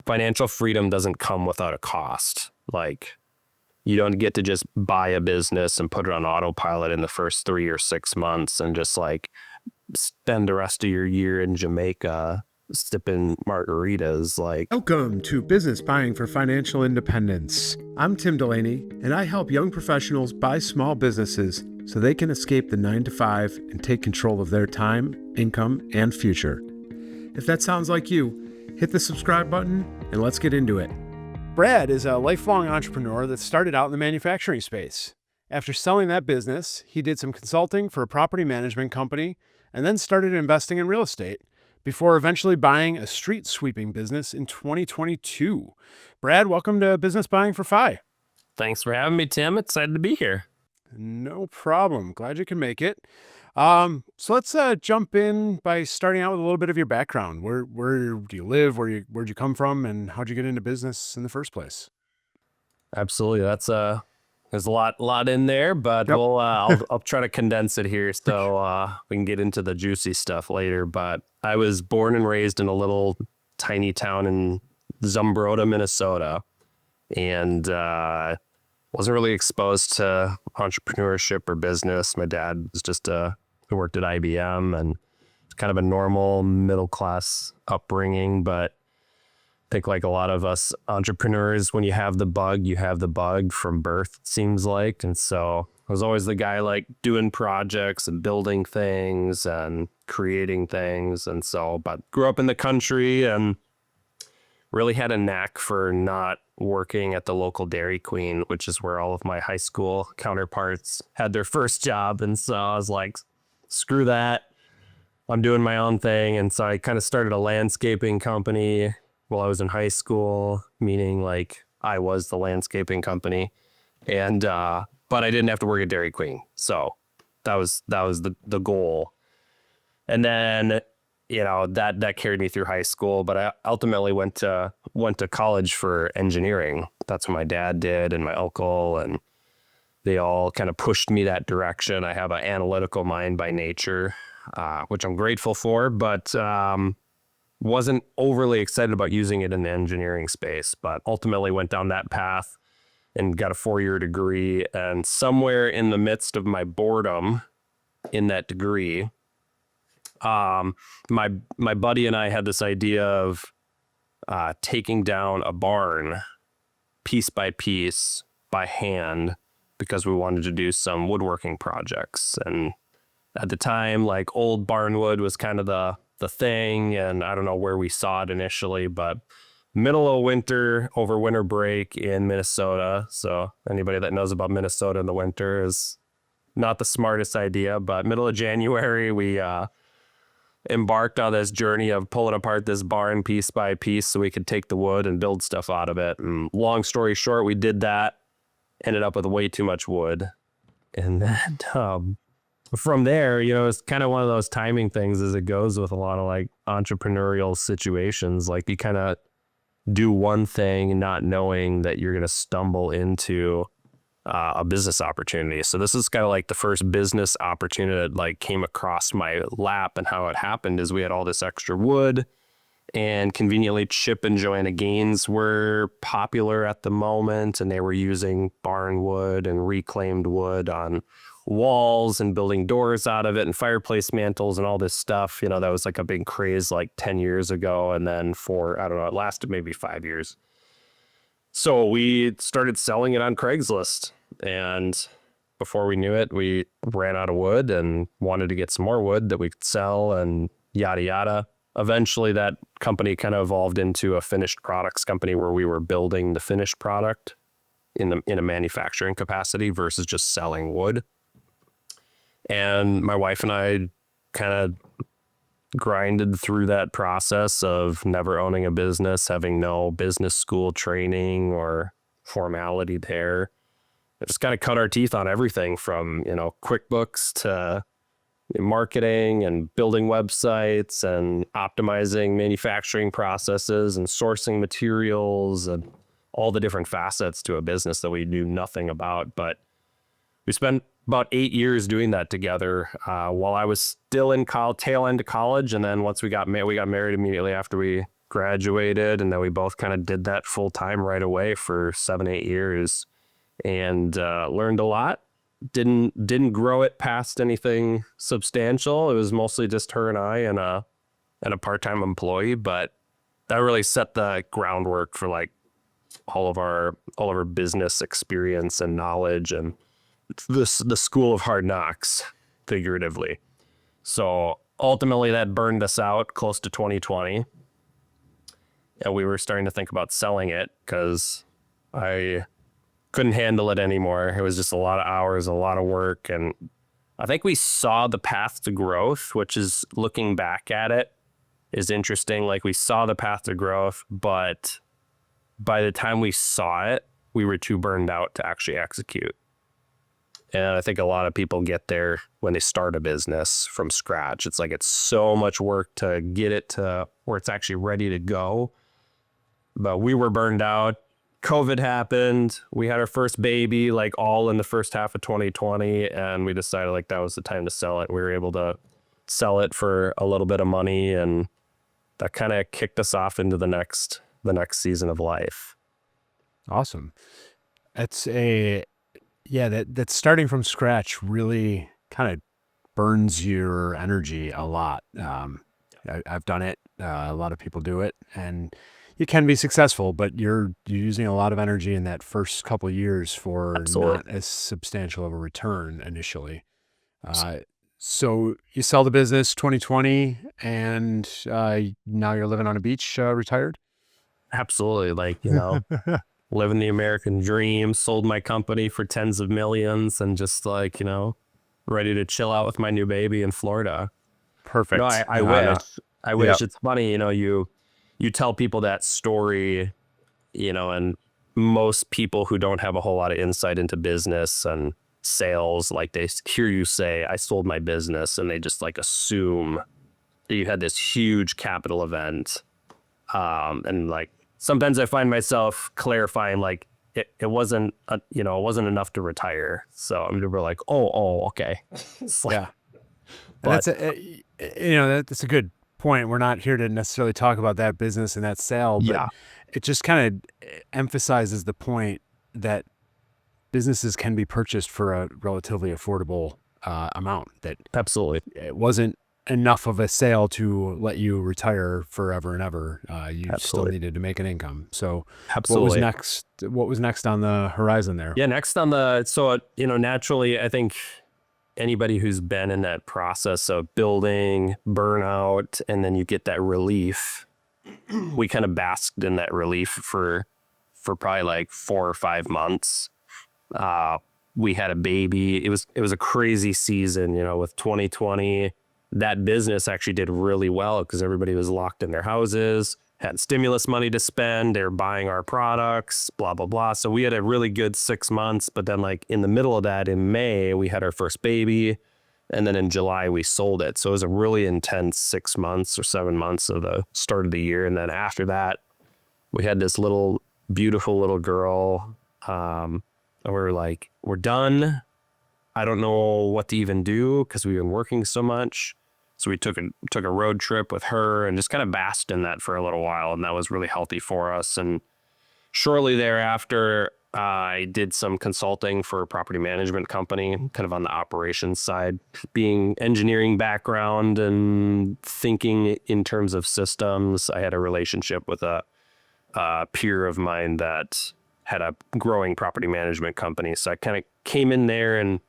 financial freedom doesn't come without a cost. Like, you don't get to just buy a business and put it on autopilot in the first 3 or 6 months and just like spend the rest of your year in Jamaica sipping margaritas. Like, Welcome to Business Buying for Financial Independence. I'm Tim Delaney, and I help young professionals buy small businesses so they can escape the 9-to-5 and take control of their time, income, and future. If that sounds like you, hit the subscribe button and let's get into it. Brad is a lifelong entrepreneur that started out in the manufacturing space. After selling that business, he did some consulting for a property management company and then started investing in real estate before eventually buying a street sweeping business in 2022. Brad, welcome to Business Buying for Fi. thanks for having me, Tim. Excited to be here. No problem. Glad you can make it. So let's jump in by starting out with a little bit of your background. Where do you live? Where'd you come from, and how'd you get into business in the first place? Absolutely. There's a lot in there, but Yep. I'll try to condense it here so we can get into the juicy stuff later. But I was born and raised in a little tiny town in Zumbrota, Minnesota, and wasn't really exposed to entrepreneurship or business. My dad was just he worked at IBM, and it's kind of a normal middle class upbringing. But I think like a lot of us entrepreneurs, when you have the bug from birth, it seems like. And so I was always the guy like doing projects and building things and creating things. And so, but grew up in the country and really had a knack for not working at the local Dairy Queen, which is where all of my high school counterparts had their first job. And so I was like, screw that. I'm doing my own thing. And so I kind of started a landscaping company while I was in high school, meaning like I was the landscaping company. And but I didn't have to work at Dairy Queen. So that was the goal. And then, you know, that carried me through high school, but I ultimately went to college for engineering. That's what my dad did and my uncle, and they all kind of pushed me that direction. I have an analytical mind by nature, which I'm grateful for, but wasn't overly excited about using it in the engineering space, but ultimately went down that path and got a 4-year degree. And somewhere in the midst of my boredom in that degree, my buddy and I had this idea of taking down a barn piece by piece by hand because we wanted to do some woodworking projects. And at the time, like old barnwood was kind of the thing, and I don't know where we saw it initially, but middle of winter over winter break in Minnesota. So anybody that knows about Minnesota in the winter is not the smartest idea, but middle of January, we embarked on this journey of pulling apart this barn piece by piece so we could take the wood and build stuff out of it. And long story short, we did that, ended up with way too much wood. And then from there, you know, it's kind of one of those timing things as it goes with a lot of like entrepreneurial situations. Like you kind of do one thing not knowing that you're going to stumble into a business opportunity. So this is kind of like the first business opportunity that like came across my lap. And how it happened is we had all this extra wood, and conveniently Chip and Joanna Gaines were popular at the moment, and they were using barn wood and reclaimed wood on walls and building doors out of it and fireplace mantles and all this stuff. You know, that was like a big craze like 10 years ago. And then for, I don't know, it lasted maybe 5 years. So we started selling it on Craigslist, and before we knew it, we ran out of wood and wanted to get some more wood that we could sell and yada, yada. Eventually that company kind of evolved into a finished products company where we were building the finished product in a manufacturing capacity versus just selling wood. And my wife and I kind of grinded through that process of never owning a business, having no business school training or formality there. It just kind of cut our teeth on everything from, you know, QuickBooks to marketing and building websites and optimizing manufacturing processes and sourcing materials and all the different facets to a business that we knew nothing about. But we spent about 8 years doing that together while I was still in tail end of college. And then once we got married immediately after we graduated, and then we both kind of did that full time right away for 7, 8 years, and learned a lot. Didn't grow it past anything substantial. It was mostly just her and I and a part-time employee, but that really set the groundwork for like all of our business experience and knowledge, and the school of hard knocks, figuratively. So ultimately that burned us out close to 2020. And we were starting to think about selling it because I couldn't handle it anymore. It was just a lot of hours, a lot of work. And I think we saw the path to growth, which is, looking back at it, is interesting. Like, we saw the path to growth, but by the time we saw it, we were too burned out to actually execute. And I think a lot of people get there when they start a business from scratch. It's like, it's so much work to get it to where it's actually ready to go. But we were burned out. COVID happened. We had our first baby, like, all in the first half of 2020. And we decided like that was the time to sell it. We were able to sell it for a little bit of money, and that kind of kicked us off into the next season of life. Awesome. That's starting from scratch really kind of burns your energy a lot. I've done it. A lot of people do it, and you can be successful, but you're using a lot of energy in that first couple of years for Absolutely. not as substantial of a return initially. So you sell the business 2020, and now you're living on a beach, retired? Absolutely. Like, living the American dream, sold my company for tens of millions, and just like, ready to chill out with my new baby in Florida. Perfect. No, I wish. I wish. It's funny, you tell people that story, and most people who don't have a whole lot of insight into business and sales, like, they hear you say, I sold my business, and they just like assume that you had this huge capital event. And like, sometimes I find myself clarifying, like, it wasn't, it wasn't enough to retire. So I'm like, oh, okay. It's like, Yeah. And but that's a good point. We're not here to necessarily talk about that business and that sale, but yeah, it just kind of emphasizes the point that businesses can be purchased for a relatively affordable amount, that absolutely. it wasn't enough of a sale to let you retire forever and ever. You still Absolutely. needed to make an income. So Absolutely. what was next on the horizon there? Yeah. Next on naturally, I think anybody who's been in that process of building, burnout, and then you get that relief, we kind of basked in that relief for probably like 4 or 5 months. We had a baby. It was a crazy season, with 2020. That business actually did really well because everybody was locked in their houses, had stimulus money to spend. They're buying our products, blah, blah, blah. So we had a really good 6 months. But then, like, in the middle of that, in May, we had our first baby. And then in July, we sold it. So it was a really intense 6 months or 7 months of the start of the year. And then after that, we had this little beautiful little girl. And we were like, we're done. I don't know what to even do because we've been working so much. So we took a road trip with her and just kind of basked in that for a little while. And that was really healthy for us. And shortly thereafter, I did some consulting for a property management company, kind of on the operations side, being engineering background and thinking in terms of systems. I had a relationship with a peer of mine that had a growing property management company. So I kind of came in there and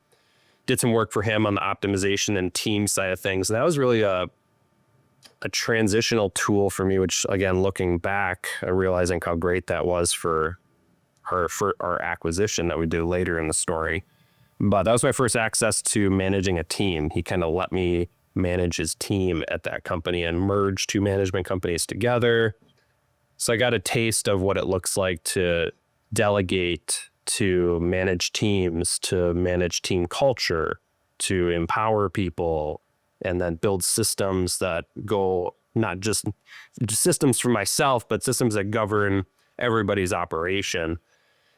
did some work for him on the optimization and team side of things. And that was really a transitional tool for me, which, again, looking back, realizing how great that was for our acquisition that we do later in the story. But that was my first access to managing a team. He kind of let me manage his team at that company and merge 2 management companies together. So I got a taste of what it looks like to delegate, to manage teams, to manage team culture, to empower people, and then build systems that go, not just systems for myself, but systems that govern everybody's operation.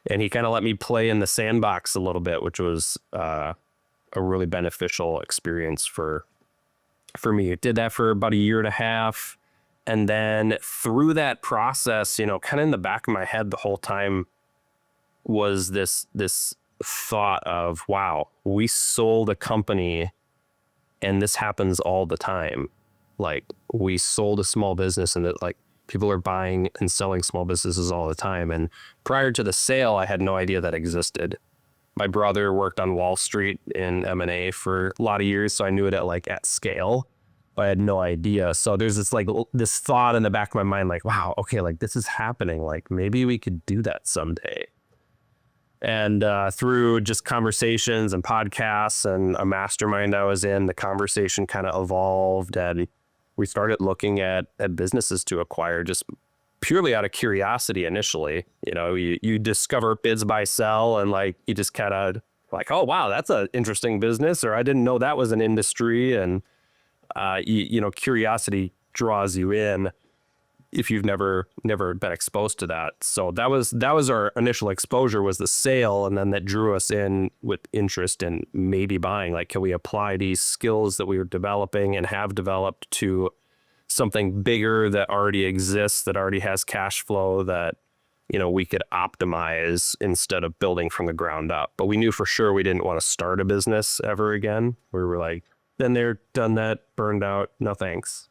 And he kind of let me play in the sandbox a little bit, which was a really beneficial experience for me. It did that for about 1.5 years. And then through that process, you know, kind of in the back of my head the whole time was this thought of, wow, we sold a company and this happens all the time. Like, we sold a small business and that, like, people are buying and selling small businesses all the time. And prior to the sale, I had no idea that existed. My brother worked on Wall Street in M&A for a lot of years, so I knew it at scale, but I had no idea. So there's this thought in the back of my mind, like, wow, okay, like, this is happening. Like, maybe we could do that someday. And through just conversations and podcasts and a mastermind I was in, the conversation kind of evolved, and we started looking at businesses to acquire just purely out of curiosity initially. You know, you discover bids buy sell, and like, you just kind of like, oh, wow, that's an interesting business, or I didn't know that was an industry. And, you know, curiosity draws you in if you've never been exposed to that. So that was our initial exposure, was the sale. And then that drew us in with interest in maybe buying. Like, can we apply these skills that we were developing and have developed to something bigger that already exists, that already has cash flow, that, you know, we could optimize instead of building from the ground up. But we knew for sure we didn't want to start a business ever again. We were like, been there, done that, burned out, no thanks.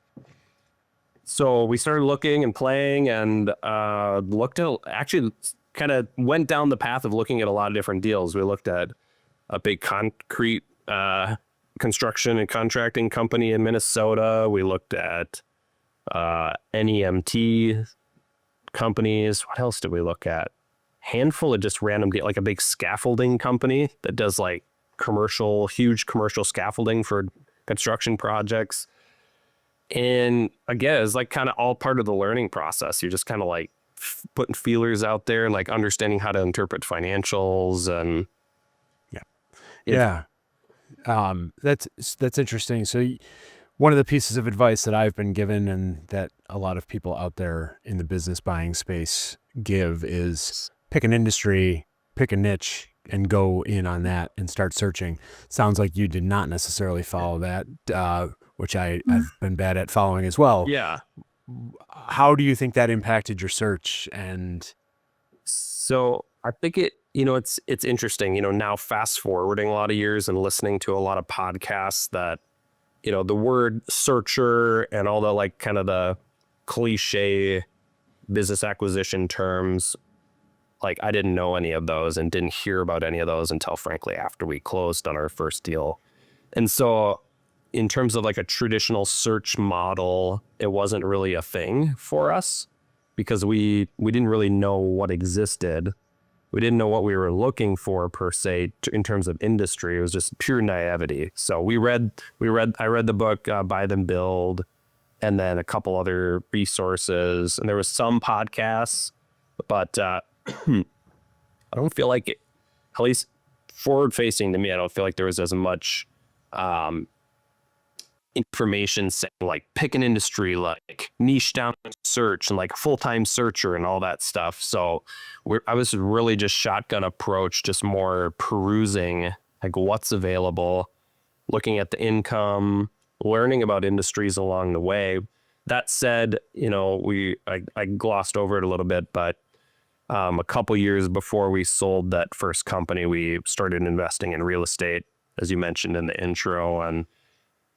So we started looking and playing, and actually kind of went down the path of looking at a lot of different deals. We looked at a big concrete construction and contracting company in Minnesota. We looked at NEMT companies. What else did we look at? Handful of just random, like a big scaffolding company that does like huge commercial scaffolding for construction projects. And again, it's like kind of all part of the learning process. You're just kind of like putting feelers out there and like understanding how to interpret financials. And that's interesting. So one of the pieces of advice that I've been given, and that a lot of people out there in the business buying space give, is pick an industry, pick a niche, and go in on that and start searching. Sounds like you did not necessarily follow that, which I've been bad at following as well. Yeah. How do you think that impacted your search? And so I think it's interesting, you know, now fast forwarding a lot of years and listening to a lot of podcasts that, you know, the word searcher and all the like kind of the cliche business acquisition terms, like, I didn't know any of those and didn't hear about any of those until, frankly, after we closed on our first deal. And so in terms of like a traditional search model, it wasn't really a thing for us because we didn't really know what existed. We didn't know what we were looking for per se in terms of industry. It was just pure naivety. So I read the book Buy Then Build, and then a couple other resources, and there was some podcasts, but I don't feel like it, at least forward facing to me, I don't feel like there was as much information saying like pick an industry, like niche down search and like full-time searcher and all that stuff. So I was really just shotgun approach, just more perusing like what's available, looking at the income, learning about industries along the way. That said, you know, I glossed over it a little bit, but a couple years before we sold that first company, we started investing in real estate, as you mentioned in the intro. And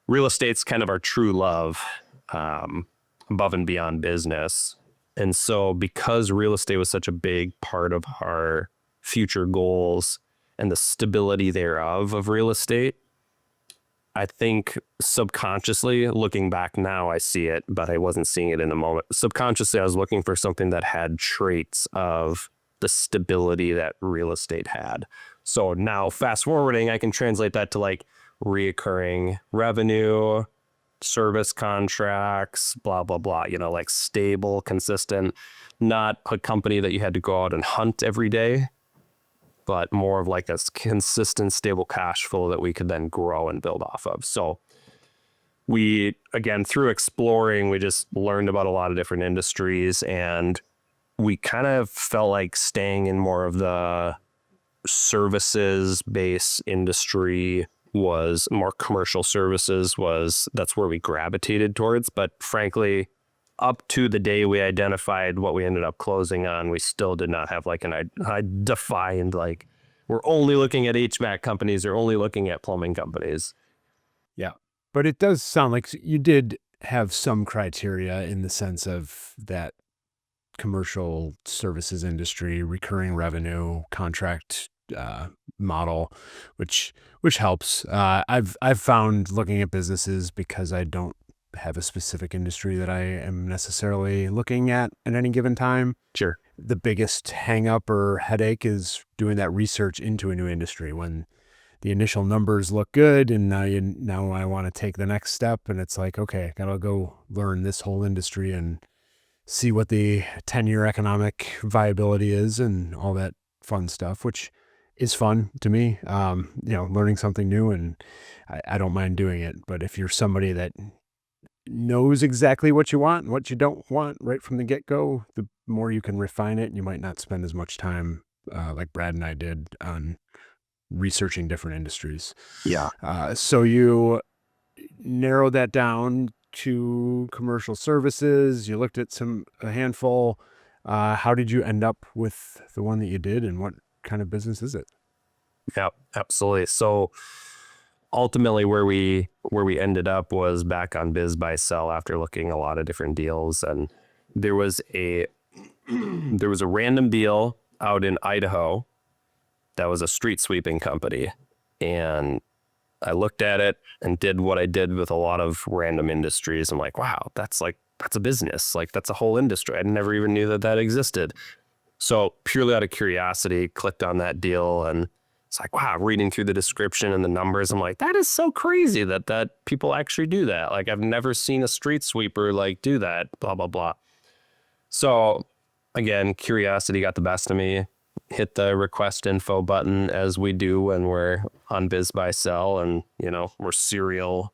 real estate's kind of our true love, above and beyond business. And so because real estate was such a big part of our future goals and the stability thereof of real estate, I think subconsciously, looking back now, I see it, but I wasn't seeing it in the moment. Subconsciously, I was looking for something that had traits of the stability that real estate had. So now fast forwarding, I can translate that to like reoccurring revenue, service contracts, blah, blah, blah, you know, like stable, consistent, not a company that you had to go out and hunt every day, but more of like a consistent, stable cash flow that we could then grow and build off of. So we, again, through exploring, we just learned about a lot of different industries, and we kind of felt like staying in more of the services-based industry was more commercial services, that's where we gravitated towards. But frankly, up to the day we identified what we ended up closing on, we still did not have like I defined like we're only looking at HVAC companies or only looking at plumbing companies. Yeah. But it does sound like you did have some criteria in the sense of that commercial services industry, recurring revenue, contract model, which helps. I've found looking at businesses, because I don't have a specific industry that I am necessarily looking at any given time. Sure. The biggest hang up or headache is doing that research into a new industry when the initial numbers look good, and now I want to take the next step, and it's like, okay, gotta go learn this whole industry and see what the 10-year economic viability is and all that fun stuff, which is fun to me. Learning something new, and I don't mind doing it. But if you're somebody that knows exactly what you want and what you don't want right from the get-go, the more you can refine it, and you might not spend as much time like Brad and I did on researching different industries. Yeah. So you narrowed that down to commercial services. You looked at a handful. How did you end up with the one that you did, and what kind of business is it? Yeah, absolutely. So ultimately where we ended up was back on Biz Buy Sell after looking a lot of different deals, and there was a random deal out in Idaho that was a street sweeping company, and I looked at it and did what I did with a lot of random industries. I'm like, wow, that's a business. Like, that's a whole industry. I never even knew that existed. So purely out of curiosity, clicked on that deal, and it's like, wow, reading through the description and the numbers, I'm like, that is so crazy that people actually do that. Like, I've never seen a street sweeper like do that, blah, blah, blah. So again, curiosity got the best of me. Hit the request info button, as we do when we're on Biz Buy Sell, and we're serial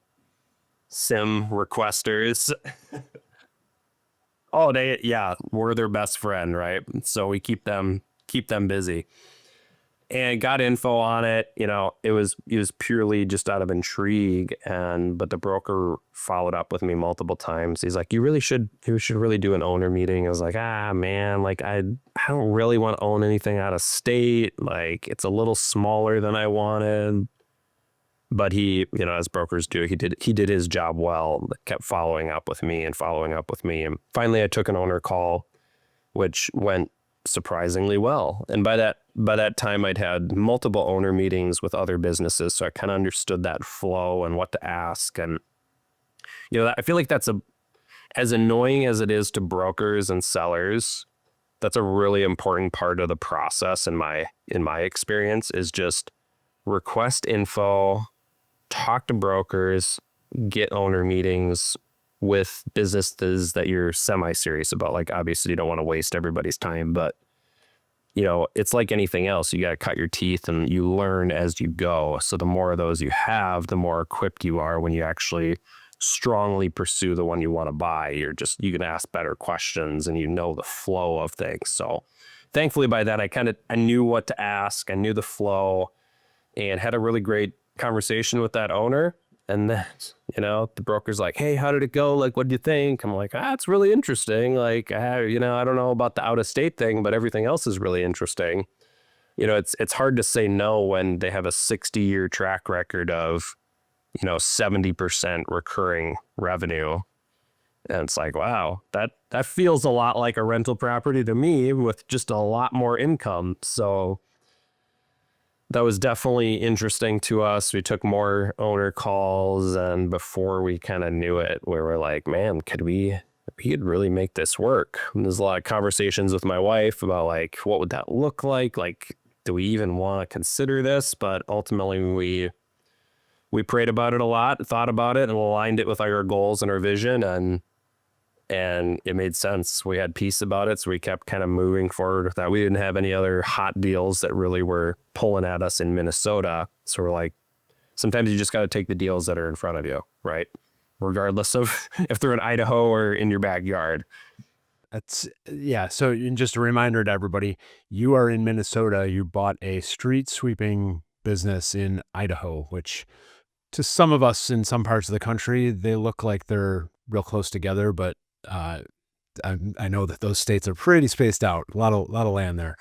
sim requesters. We're their best friend, right? So we keep them busy. And got info on it. It was purely just out of intrigue, but the broker followed up with me multiple times. He's like, you should really do an owner meeting. I was like, man, like I don't really want to own anything out of state. Like, it's a little smaller than I wanted. But he, as brokers do, he did his job well. Kept following up with me. And finally I took an owner call, which went surprisingly well. And by that time, I'd had multiple owner meetings with other businesses, so I kind of understood that flow and what to ask. And I feel like that's as annoying as it is to brokers and sellers, that's a really important part of the process in my experience, is just request info, talk to brokers, get owner meetings with businesses that you're semi-serious about. Like, obviously you don't want to waste everybody's time, but it's like anything else. You got to cut your teeth and you learn as you go. So the more of those you have, the more equipped you are when you actually strongly pursue the one you want to buy. You can ask better questions and the flow of things. So thankfully by then I knew what to ask. I knew the flow and had a really great conversation with that owner. And then, the broker's like, hey, how did it go? Like, what do you think? I'm like, it's really interesting. Like, I don't know about the out of state thing, but everything else is really interesting. It's hard to say no when they have a 60-year track record of, 70% recurring revenue. And it's like, wow, that feels a lot like a rental property to me with just a lot more income. So that was definitely interesting to us. We took more owner calls, and before we kind of knew it, we were like, man, we could really make this work. And there's a lot of conversations with my wife about like, what would that look like? Like, do we even want to consider this? But ultimately we prayed about it a lot, thought about it, and aligned it with our goals and our vision, and it made sense. We had peace about it, so we kept kind of moving forward with that. We didn't have any other hot deals that really were pulling at us in Minnesota. So we're like, sometimes you just got to take the deals that are in front of you, right? Regardless of if they're in Idaho or in your backyard. So and just a reminder to everybody, you are in Minnesota. You bought a street sweeping business in Idaho, which to some of us in some parts of the country, they look like they're real close together, but I know that those states are pretty spaced out. A lot of land there.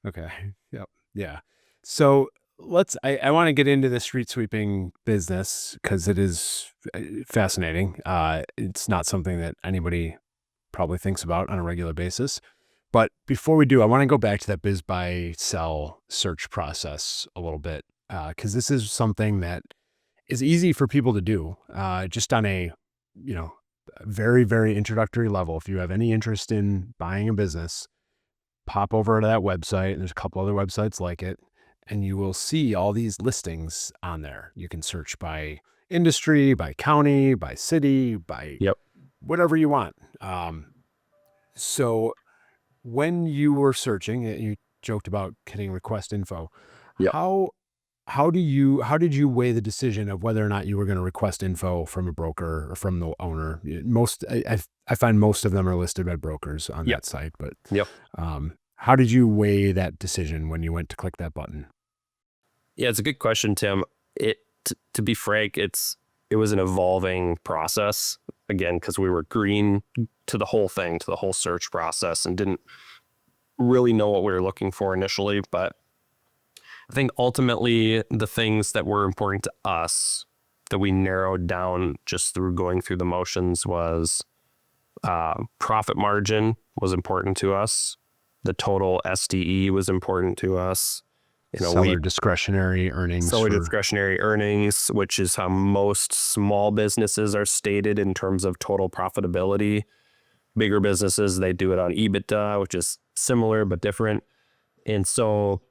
Okay. Yep. Yeah. So I want to get into the street sweeping business because it is fascinating. It's not something that anybody probably thinks about on a regular basis. But before we do, I want to go back to that biz buy sell search process a little bit because this is something that is easy for people to do just on a, very, very introductory level. If you have any interest in buying a business, pop over to that website. And there's a couple other websites like it, and you will see all these listings on there. You can search by industry, by county, by city, by Yep. whatever you want. So when you were searching, you joked about hitting request info. Yep. How did you weigh the decision of whether or not you were going to request info from a broker or from the owner? I find most of them are listed by brokers on that site, but Yep. How did you weigh that decision when you went to click that button? Yeah, it's a good question, Tim. To be frank, it was an evolving process again, because we were green to the whole thing, to the whole search process, and didn't really know what we were looking for initially. But I think ultimately the things that were important to us that we narrowed down just through going through the motions was profit margin was important to us. The total SDE was important to us. Seller discretionary earnings. Discretionary earnings, which is how most small businesses are stated in terms of total profitability. Bigger businesses, they do it on EBITDA, which is similar but different. And so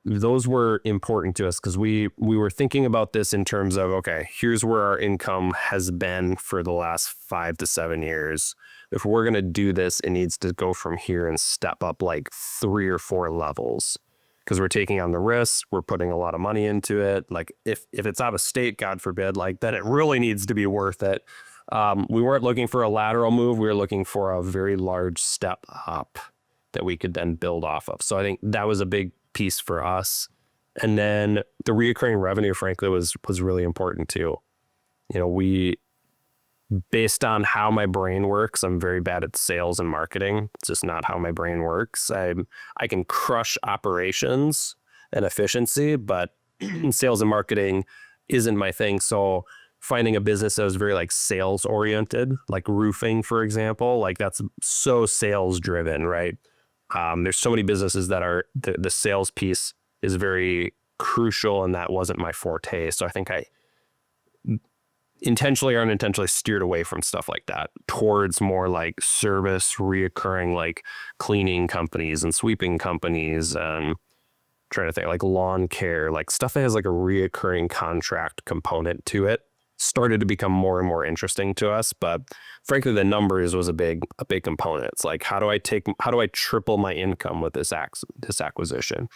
those were important to us because we were thinking about this in terms of, okay, here's where our income has been for the last 5 to 7 years. If we're going to do this, it needs to go from here and step up like 3 or 4 levels because we're taking on the risk. We're putting a lot of money into it. Like if it's out of state, God forbid, like then it really needs to be worth it. We weren't looking for a lateral move. We were looking for a very large step up that we could then build off of. So I think that was a big piece for us. And then the reoccurring revenue, frankly, was really important too. Based on how my brain works, I'm very bad at sales and marketing. It's just not how my brain works. I can crush operations and efficiency, but sales and marketing isn't my thing. So finding a business that was very like sales oriented, like roofing, for example, like that's so sales driven, right? There's so many businesses that are the sales piece is very crucial, and that wasn't my forte. So I think I intentionally or unintentionally steered away from stuff like that towards more like service, reoccurring, like cleaning companies and sweeping companies, and trying to think like lawn care, like stuff that has like a reoccurring contract component to it started to become more and more interesting to us. But frankly, the numbers was a big component. It's like, how do I triple my income with this acquisition?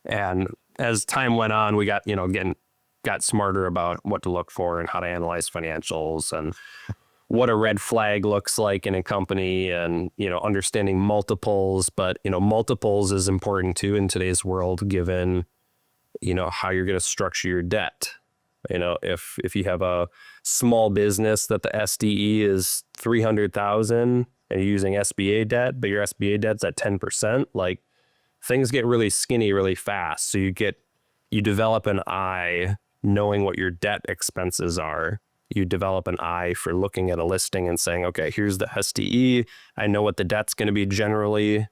And as time went on, we got smarter about what to look for and how to analyze financials and what a red flag looks like in a company, and, understanding multiples. But, multiples is important too in today's world, given, how you're going to structure your debt. If you have a small business that the SDE is 300,000 and you're using SBA debt, but your SBA debt's at 10%, like things get really skinny really fast. So you develop an eye knowing what your debt expenses are. You develop an eye for looking at a listing and saying, okay, here's the SDE. I know what the debt's going to be generally,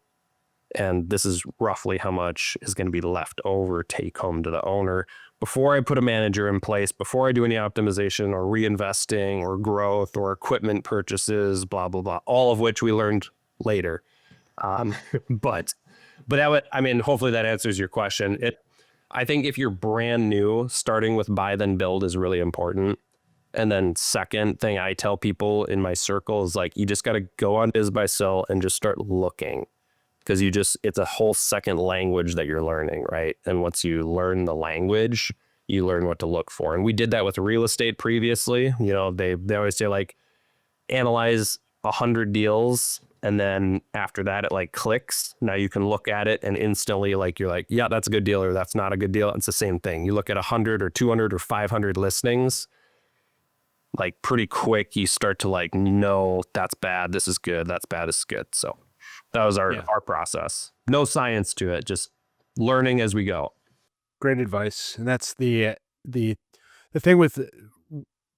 and this is roughly how much is going to be left over take home to the owner. Before I put a manager in place, before I do any optimization or reinvesting or growth or equipment purchases, blah, blah, blah, all of which we learned later. But hopefully that answers your question. I think if you're brand new, starting with buy then build is really important. And then second thing I tell people in my circle is like, you just got to go on Biz Buy Sell and just start looking. Because it's a whole second language that you're learning, right? And once you learn the language, you learn what to look for. And we did that with real estate previously. They always say like, analyze 100 deals, and then after that it like clicks. Now you can look at it and instantly like you're like, yeah, that's a good deal or that's not a good deal. It's the same thing. You look at 100 or 200 or 500 listings, like pretty quick, you start to like, no, that's bad. This is good. That's bad. This is good. So that was our process. No science to it. Just learning as we go. Great advice. And that's the thing with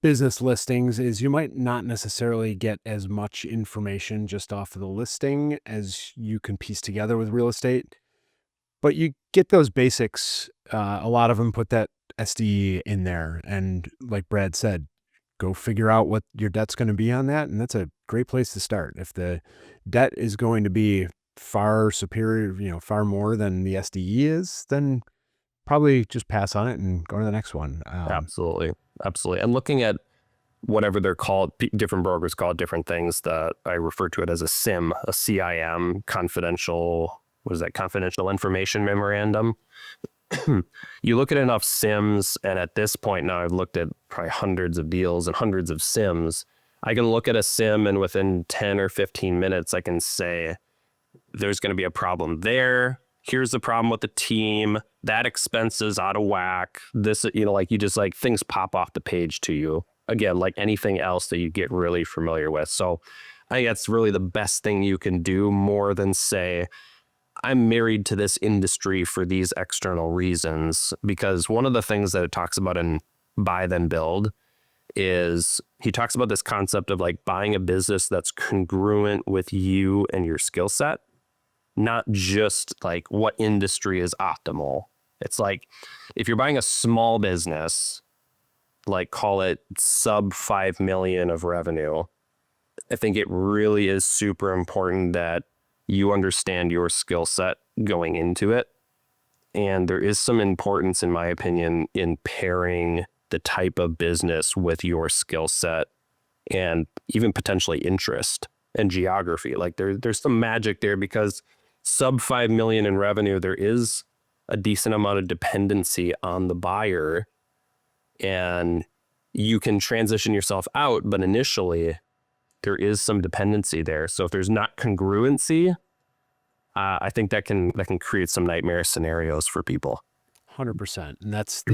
business listings is you might not necessarily get as much information just off of the listing as you can piece together with real estate, but you get those basics. A lot of them put that SDE in there. And like Brad said, go figure out what your debt's going to be on that. And that's a great place to start. If the debt is going to be far superior, far more than the SDE is, then probably just pass on it and go to the next one. Absolutely. And looking at whatever they're called, different brokers call it different things. That I refer to it as a CIM, a CIM, confidential information memorandum. You look at enough CIMs, and at this point now I've looked at probably hundreds of deals and hundreds of CIMs. I can look at a CIM and within 10 or 15 minutes, I can say, there's going to be a problem there. Here's the problem with the team. That expense is out of whack. This, things pop off the page to you. Again, like anything else that you get really familiar with. So I think that's really the best thing you can do, more than say, I'm married to this industry for these external reasons. Because one of the things that it talks about in Buy Then Build is he talks about this concept of like buying a business that's congruent with you and your skill set, not just like what industry is optimal. It's like if you're buying a small business, like call it sub 5 million of revenue, I think it really is super important that you understand your skill set going into it. And there is some importance, in my opinion, in pairing the type of business with your skill set and even potentially interest and geography. Like there's some magic there, because sub 5 million in revenue, there is a decent amount of dependency on the buyer, and you can transition yourself out, but initially there is some dependency there. So if there's not congruency, I think that can create some nightmare scenarios for people. 100%. And that's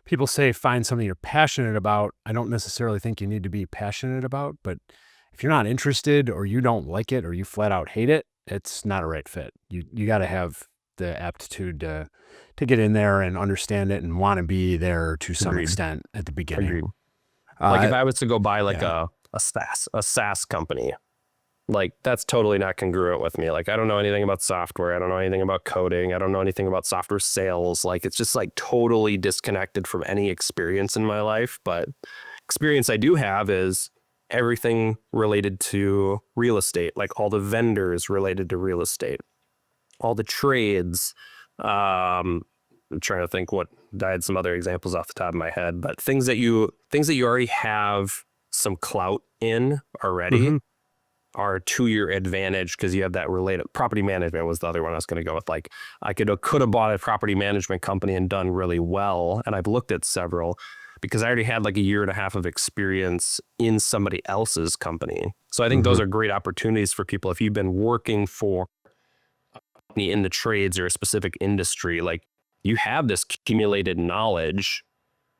people say find something you're passionate about. I don't necessarily think you need to be passionate about, but if you're not interested or you don't like it or you flat out hate it, it's not a right fit. You got to have the aptitude to get in there and understand it and want to be there to some extent at the beginning. Agreed. Like if I was to go buy like a SaaS company, like that's totally not congruent with me. Like I don't know anything about software. I don't know anything about coding. I don't know anything about software sales. Like it's just like totally disconnected from any experience in my life. But experience I do have is everything related to real estate, like all the vendors related to real estate, all the trades. I'm trying to think I had some other examples off the top of my head, but things that you already have some clout in already are to your advantage, because you have that related. Property management was the other one I was going to go with. Like I could have bought a property management company and done really well. And I've looked at several because I already had like a year and a half of experience in somebody else's company. So I think those are great opportunities for people. If you've been working for a company in the trades or a specific industry, like you have this accumulated knowledge,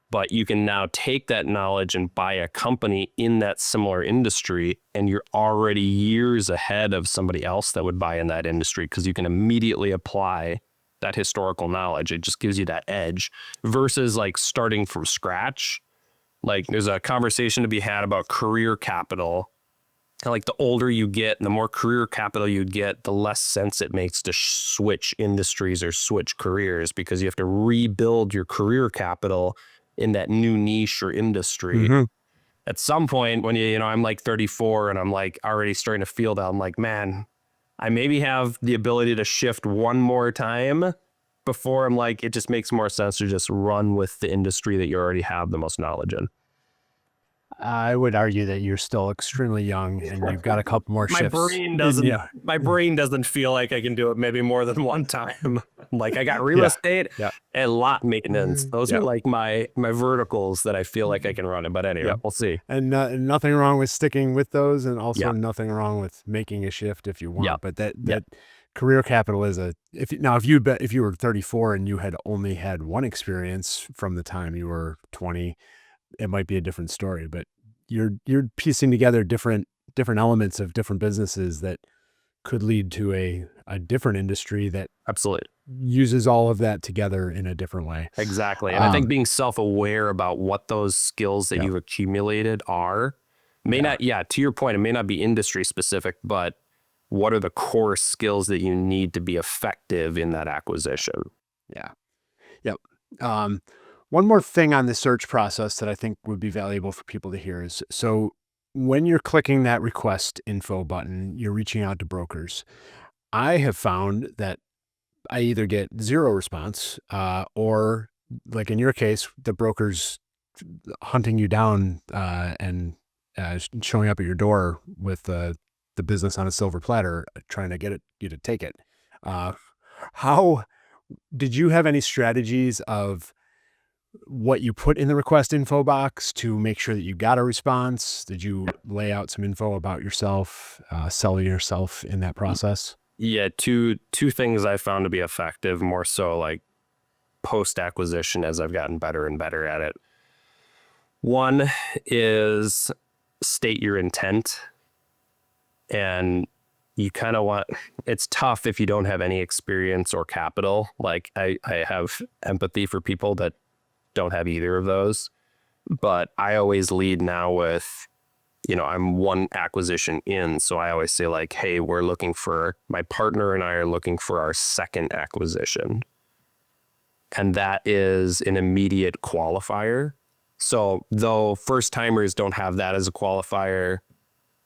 but you can now take that knowledge and buy a company in that similar industry, and you're already years ahead of somebody else that would buy in that industry, because you can immediately apply that historical knowledge. It just gives you that edge versus like starting from scratch. Like there's a conversation to be had about career capital. And like the older you get and the more career capital you get, the less sense it makes to switch industries or switch careers, because you have to rebuild your career capital in that new niche or industry. At some point when I'm like 34 and I'm like already starting to feel that, I'm like, man, I maybe have the ability to shift one more time before I'm like, it just makes more sense to just run with the industry that you already have the most knowledge in. I would argue that you're still extremely young and you've got a couple more shifts. My brain doesn't feel like I can do it maybe more than one time. Like I got real estate and lot maintenance. Those are like my verticals that I feel like I can run it. But anyway, we'll see. And nothing wrong with sticking with those, and also nothing wrong with making a shift if you want. But that career capital is if you were 34 and you had only had one experience from the time you were 20, it might be a different story, but you're piecing together different elements of different businesses that could lead to a different industry that Absolutely. uses all of that together in a different way. Exactly. And I think being self-aware about what those skills that Yep. you've accumulated are may not, to your point, it may not be industry specific, but what are the core skills that you need to be effective in that acquisition? Yeah. Yep. One more thing on the search process that I think would be valuable for people to hear is, so when you're clicking that request info button, you're reaching out to brokers. I have found that I either get zero response, or like in your case, the broker's hunting you down, and showing up at your door with the business on a silver platter, trying to get you to take it. How did you have any strategies of what you put in the request info box to make sure that you got a response? Did you lay out some info about yourself, sell yourself in that process? Yeah, two things I found to be effective, more so like post acquisition as I've gotten better and better at it. One is state your intent, and you kind of want, it's tough if you don't have any experience or capital. Like I have empathy for people that don't have either of those, but I always lead now with, I'm one acquisition in. So I always say like, hey, my partner and I are looking for our second acquisition. And that is an immediate qualifier. So though first timers don't have that as a qualifier,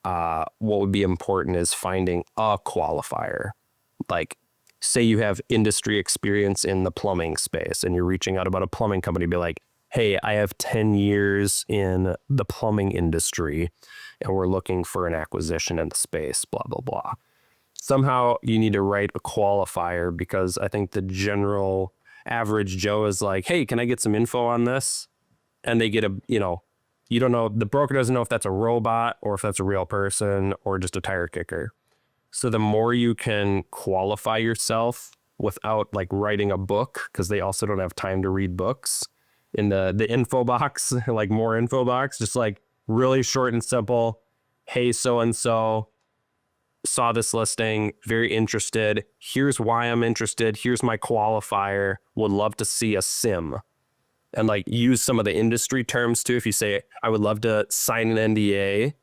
what would be important is finding a qualifier. Like, say you have industry experience in the plumbing space and you're reaching out about a plumbing company, be like, hey, I have 10 years in the plumbing industry and we're looking for an acquisition in the space, blah, blah, blah. Somehow you need to write a qualifier, because I think the general average Joe is like, hey, can I get some info on this? And they get you don't know, the broker doesn't know if that's a robot or if that's a real person or just a tire kicker. So the more you can qualify yourself without like writing a book, because they also don't have time to read books, in the info box, like more info box, just like really short and simple. Hey, so-and-so saw this listing, very interested. Here's why I'm interested. Here's my qualifier. Would love to see a sim. And like use some of the industry terms too. If you say, I would love to sign an NDA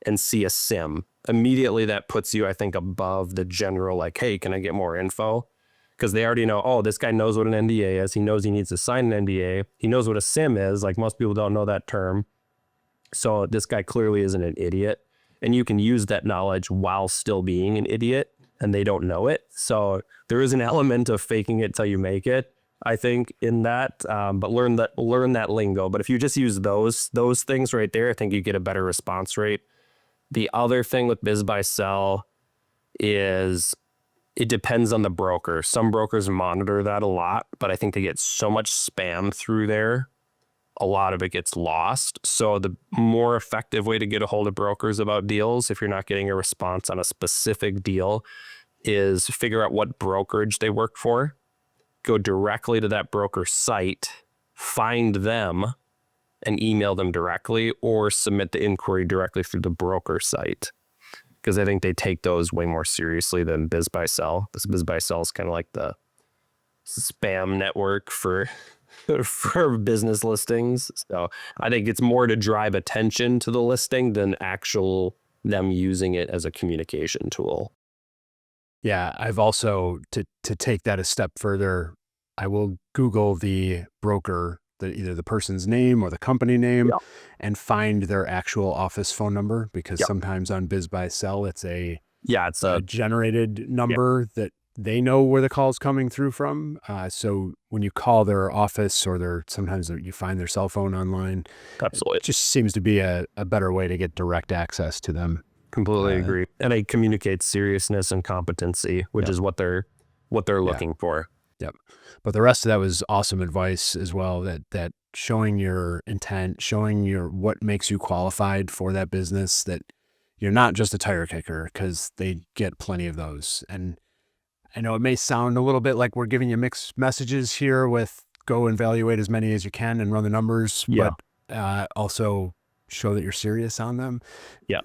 and see a sim, immediately that puts you, I think, above the general, like, hey, can I get more info? Because they already know, oh, this guy knows what an NDA is. He knows he needs to sign an NDA. He knows what a sim is. Like most people don't know that term. So this guy clearly isn't an idiot. And you can use that knowledge while still being an idiot, and they don't know it. So there is an element of faking it till you make it, I think, in that, but learn that lingo. But if you just use those things right there, I think you get a better response rate. The other thing with biz buy sell is it depends on the broker. Some brokers monitor that a lot, but I think they get so much spam through there, a lot of it gets lost. So the more effective way to get a hold of brokers about deals, if you're not getting a response on a specific deal, is figure out what brokerage they work for. Go directly to that broker site, find them and email them directly, or submit the inquiry directly through the broker site. Because I think they take those way more seriously than biz buy sell. This biz buy sell is kind of like the spam network for business listings. So I think it's more to drive attention to the listing than actual them using it as a communication tool. Yeah, I've also, to take that a step further, I will Google the broker, either the person's name or the company name, Yep. and find their actual office phone number, because Yep. sometimes on Biz Buy Sell, it's a a generated number that they know where the call's coming through from. So when you call their office, or sometimes you find their cell phone online, absolutely. it just seems to be a better way to get direct access to them. Completely agree. And it communicates seriousness and competency, which is what they're looking for. Yep. But the rest of that was awesome advice as well, that showing your intent, showing what makes you qualified for that business, that you're not just a tire kicker, because they get plenty of those. And I know it may sound a little bit like we're giving you mixed messages here with go evaluate as many as you can and run the numbers, Yeah. but also show that you're serious on them. Yeah.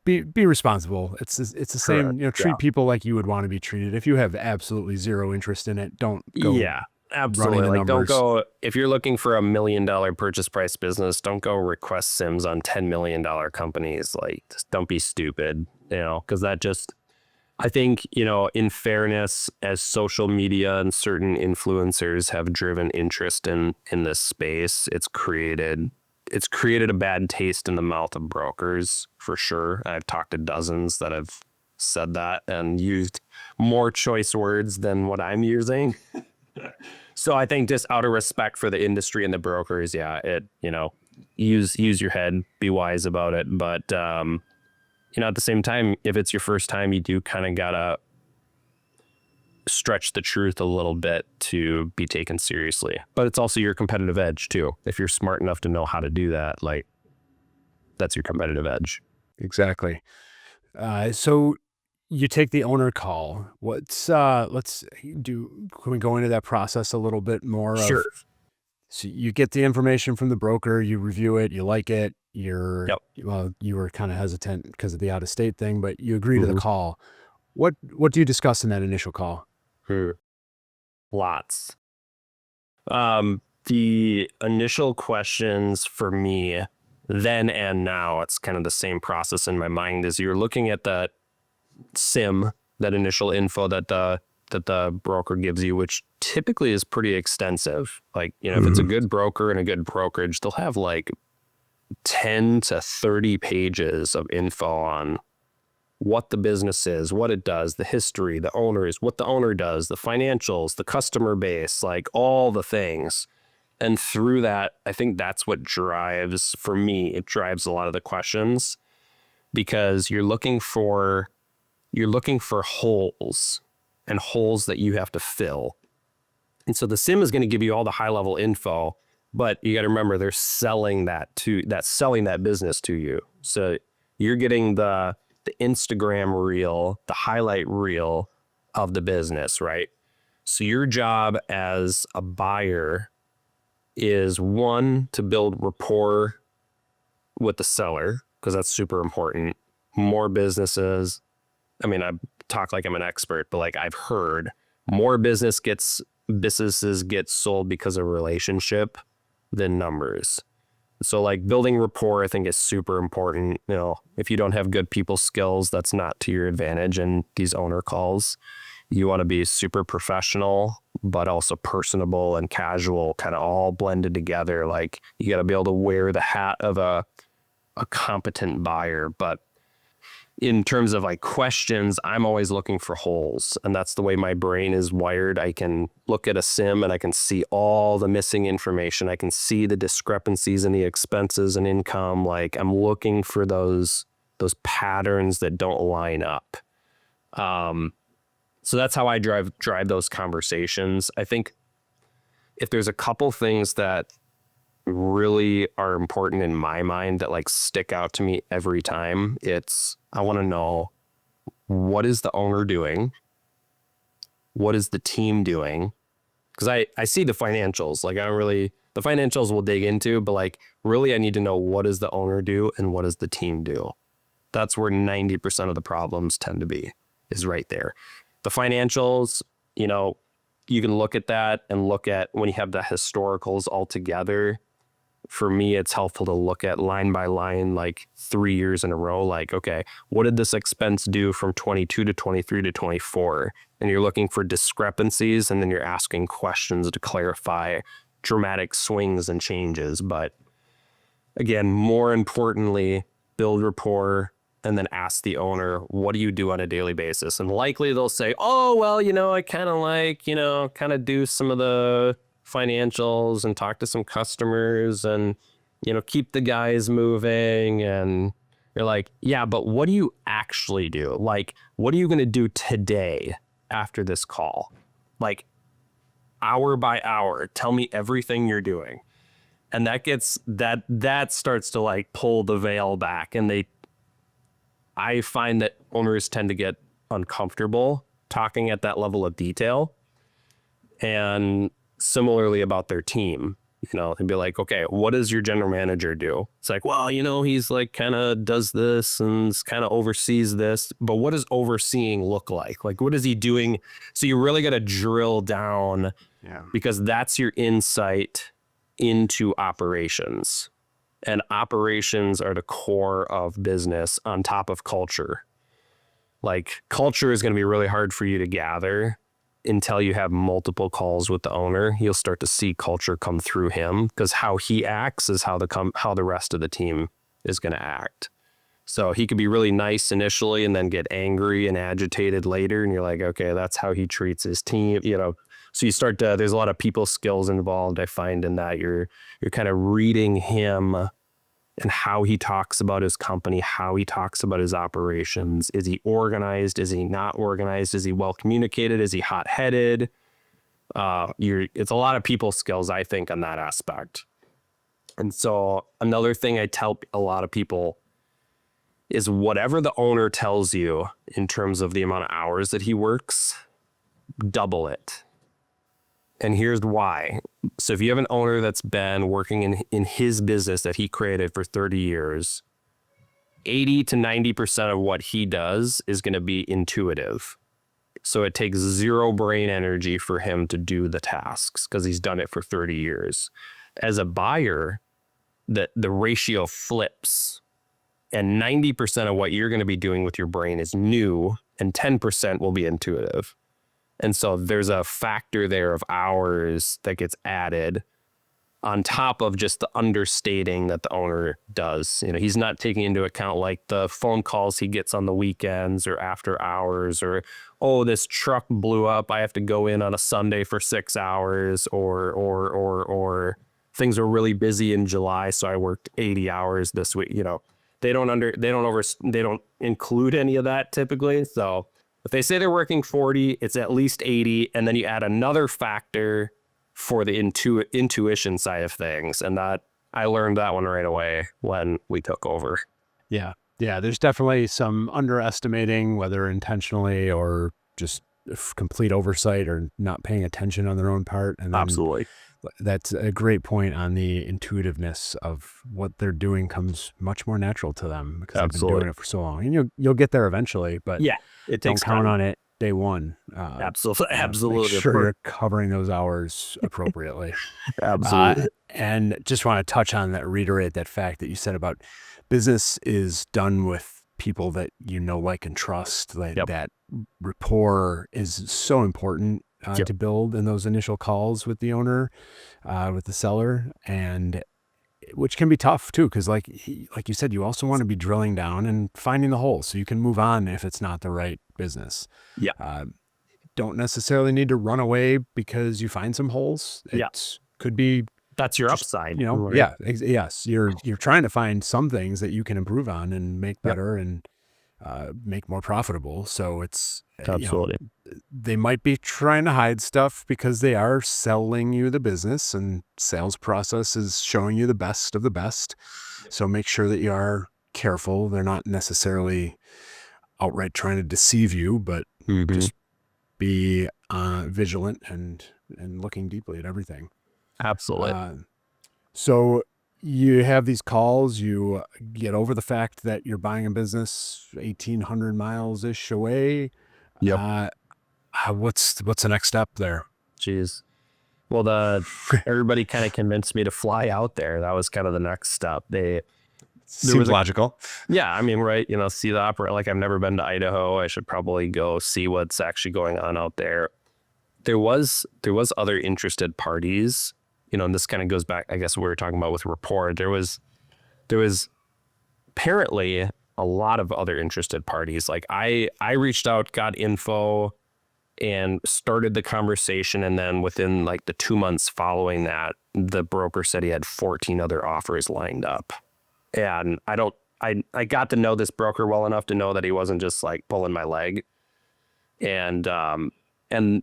Be responsible. It's the same, Correct. treat people like you would want to be treated. If you have absolutely zero interest in it, don't go Yeah, running absolutely. the Like, don't numbers. go, if you're looking for $1 million purchase price business, don't go request sims on $10 million companies. Like, just don't be stupid, because that just, I think, in fairness, as social media and certain influencers have driven interest in this space, it's created a bad taste in the mouth of brokers, for sure. I've talked to dozens that have said that and used more choice words than what I'm using. So I think, just out of respect for the industry and the brokers, use your head, be wise about it. But at the same time, if it's your first time, you do kind of gotta stretch the truth a little bit to be taken seriously. But it's also your competitive edge too. If you're smart enough to know how to do that, like, that's your competitive edge. Exactly. So you take the owner call. Can we go into that process a little bit more? Sure. So you get the information from the broker, you review it, you like it, Yep. you were kind of hesitant because of the out of state thing, but you agree to the Mhm. call. What do you discuss in that initial call? Lots. The initial questions for me then and now, it's kind of the same process in my mind, is you're looking at that sim, that initial info that the broker gives you, which typically is pretty extensive. Like, if it's a good broker and a good brokerage, they'll have like 10 to 30 pages of info on what the business is, what it does, the history, the owners, what the owner does, the financials, the customer base, like all the things. And through that, I think that's what drives, for me, it drives a lot of the questions, because you're looking for holes, and holes that you have to fill. And so the sim is going to give you all the high level info, but you got to remember, they're selling that business to you. So you're getting the Instagram reel, the highlight reel of the business, right? So your job as a buyer is, one, to build rapport with the seller, because that's super important. More businesses, I mean, I talk like I'm an expert, but like, I've heard more businesses get sold because of relationship than numbers. So like, building rapport, I think, is super important. If you don't have good people skills, that's not to your advantage in these owner calls. You want to be super professional, but also personable and casual, kind of all blended together. Like, you got to be able to wear the hat of a competent buyer. But in terms of like questions, I'm always looking for holes, and that's the way my brain is wired. I can look at a sim and I can see all the missing information. I can see the discrepancies in the expenses and income. Like, I'm looking for those patterns that don't line up. So that's how I drive those conversations. I think if there's a couple things that really are important in my mind that like stick out to me every time, it's, I want to know, what is the owner doing? What is the team doing? Because I see the financials. Like, the financials we'll dig into, but like, really, I need to know, what does the owner do and what does the team do? That's where 90% of the problems tend to be, is right there. The financials, you can look at that and look at, when you have the historicals all together, for me, it's helpful to look at line by line, like 3 years in a row. Like, okay, what did this expense do from 22 to 23 to 24? And you're looking for discrepancies, and then you're asking questions to clarify dramatic swings and changes. But again, more importantly, build rapport, and then ask the owner, what do you do on a daily basis? And likely they'll say, oh, well, I kind of like, kind of do some of the financials and talk to some customers and, keep the guys moving. And you're like, yeah, but what do you actually do? Like, what are you going to do today after this call? Like, hour by hour, tell me everything you're doing. And that starts to like pull the veil back. And I find that owners tend to get uncomfortable talking at that level of detail. And similarly about their team. He'd be like, okay, what does your general manager do? It's like, well, he's like kind of does this and kind of oversees this. But what does overseeing look like? Like, what is he doing? So you really got to drill down because that's your insight into operations. And operations are the core of business on top of culture. Like, culture is going to be really hard for you to gather until you have multiple calls with the owner. You'll start to see culture come through him, because how he acts is how the rest of the team is going to act. So he could be really nice initially and then get angry and agitated later. And you're like, okay, that's how he treats his team, So you start to, there's a lot of people skills involved, I find, in that you're kind of reading him and how he talks about his company, how he talks about his operations. Is he organized? Is he not organized? Is he well communicated? Is he hot-headed? It's a lot of people skills, I think, on that aspect. And so another thing I tell a lot of people is whatever the owner tells you in terms of the amount of hours that he works, double it. And here's why. So if you have an owner that's been working in his business that he created for 30 years, 80 to 90% of what he does is going to be intuitive. So it takes zero brain energy for him to do the tasks because he's done it for 30 years. As a buyer, the ratio flips. And 90% of what you're going to be doing with your brain is new, and 10% will be intuitive. And so there's a factor there of hours that gets added on top of just the understating that the owner does. He's not taking into account like the phone calls he gets on the weekends or after hours, or, oh, this truck blew up, I have to go in on a Sunday for 6 hours, or things were really busy in July, so I worked 80 hours this week. They don't include any of that typically. So if they say they're working 40, it's at least 80. And then you add another factor for the intuition side of things. And that I learned that one right away when we took over. Yeah. Yeah. There's definitely some underestimating, whether intentionally or just complete oversight or not paying attention on their own part. And then Absolutely. That's a great point on the intuitiveness of what they're doing comes much more natural to them because they've been doing it for so long. And you'll get there eventually, but yeah, it takes don't count time on it day one. Absolutely. Make sure you're covering those hours appropriately. Absolutely. And just want to touch on that, reiterate that fact that you said about business is done with people that like, and trust. That rapport is so important to build in those initial calls with the owner, with the seller, and which can be tough too, because like you said, you also want to be drilling down and finding the holes so you can move on if it's not the right business. Yeah. Don't necessarily need to run away because you find some holes. Could be that's your upside. Right? Yes. You're trying to find some things that you can improve on and make better and make more profitable. So it's absolutely. They might be trying to hide stuff because they are selling you the business, and sales process is showing you the best of the best. So make sure that you are careful. They're not necessarily outright trying to deceive you, but just be vigilant and looking deeply at everything. Absolutely. So you have these calls, you get over the fact that you're buying a business 1,800 miles-ish away. Yep. What's the next step there? Jeez. Well, everybody kind of convinced me to fly out there. That was kind of the next step. Seems logical. Yeah. I mean, right. See the opera. Like, I've never been to Idaho. I should probably go see what's actually going on out there. There was other interested parties, and this kind of goes back, I guess, what we were talking about with rapport. There was apparently a lot of other interested parties. Like I reached out, got info, and started the conversation. And then within like the 2 months following that, the broker said he had 14 other offers lined up. And I got to know this broker well enough to know that he wasn't just like pulling my leg. And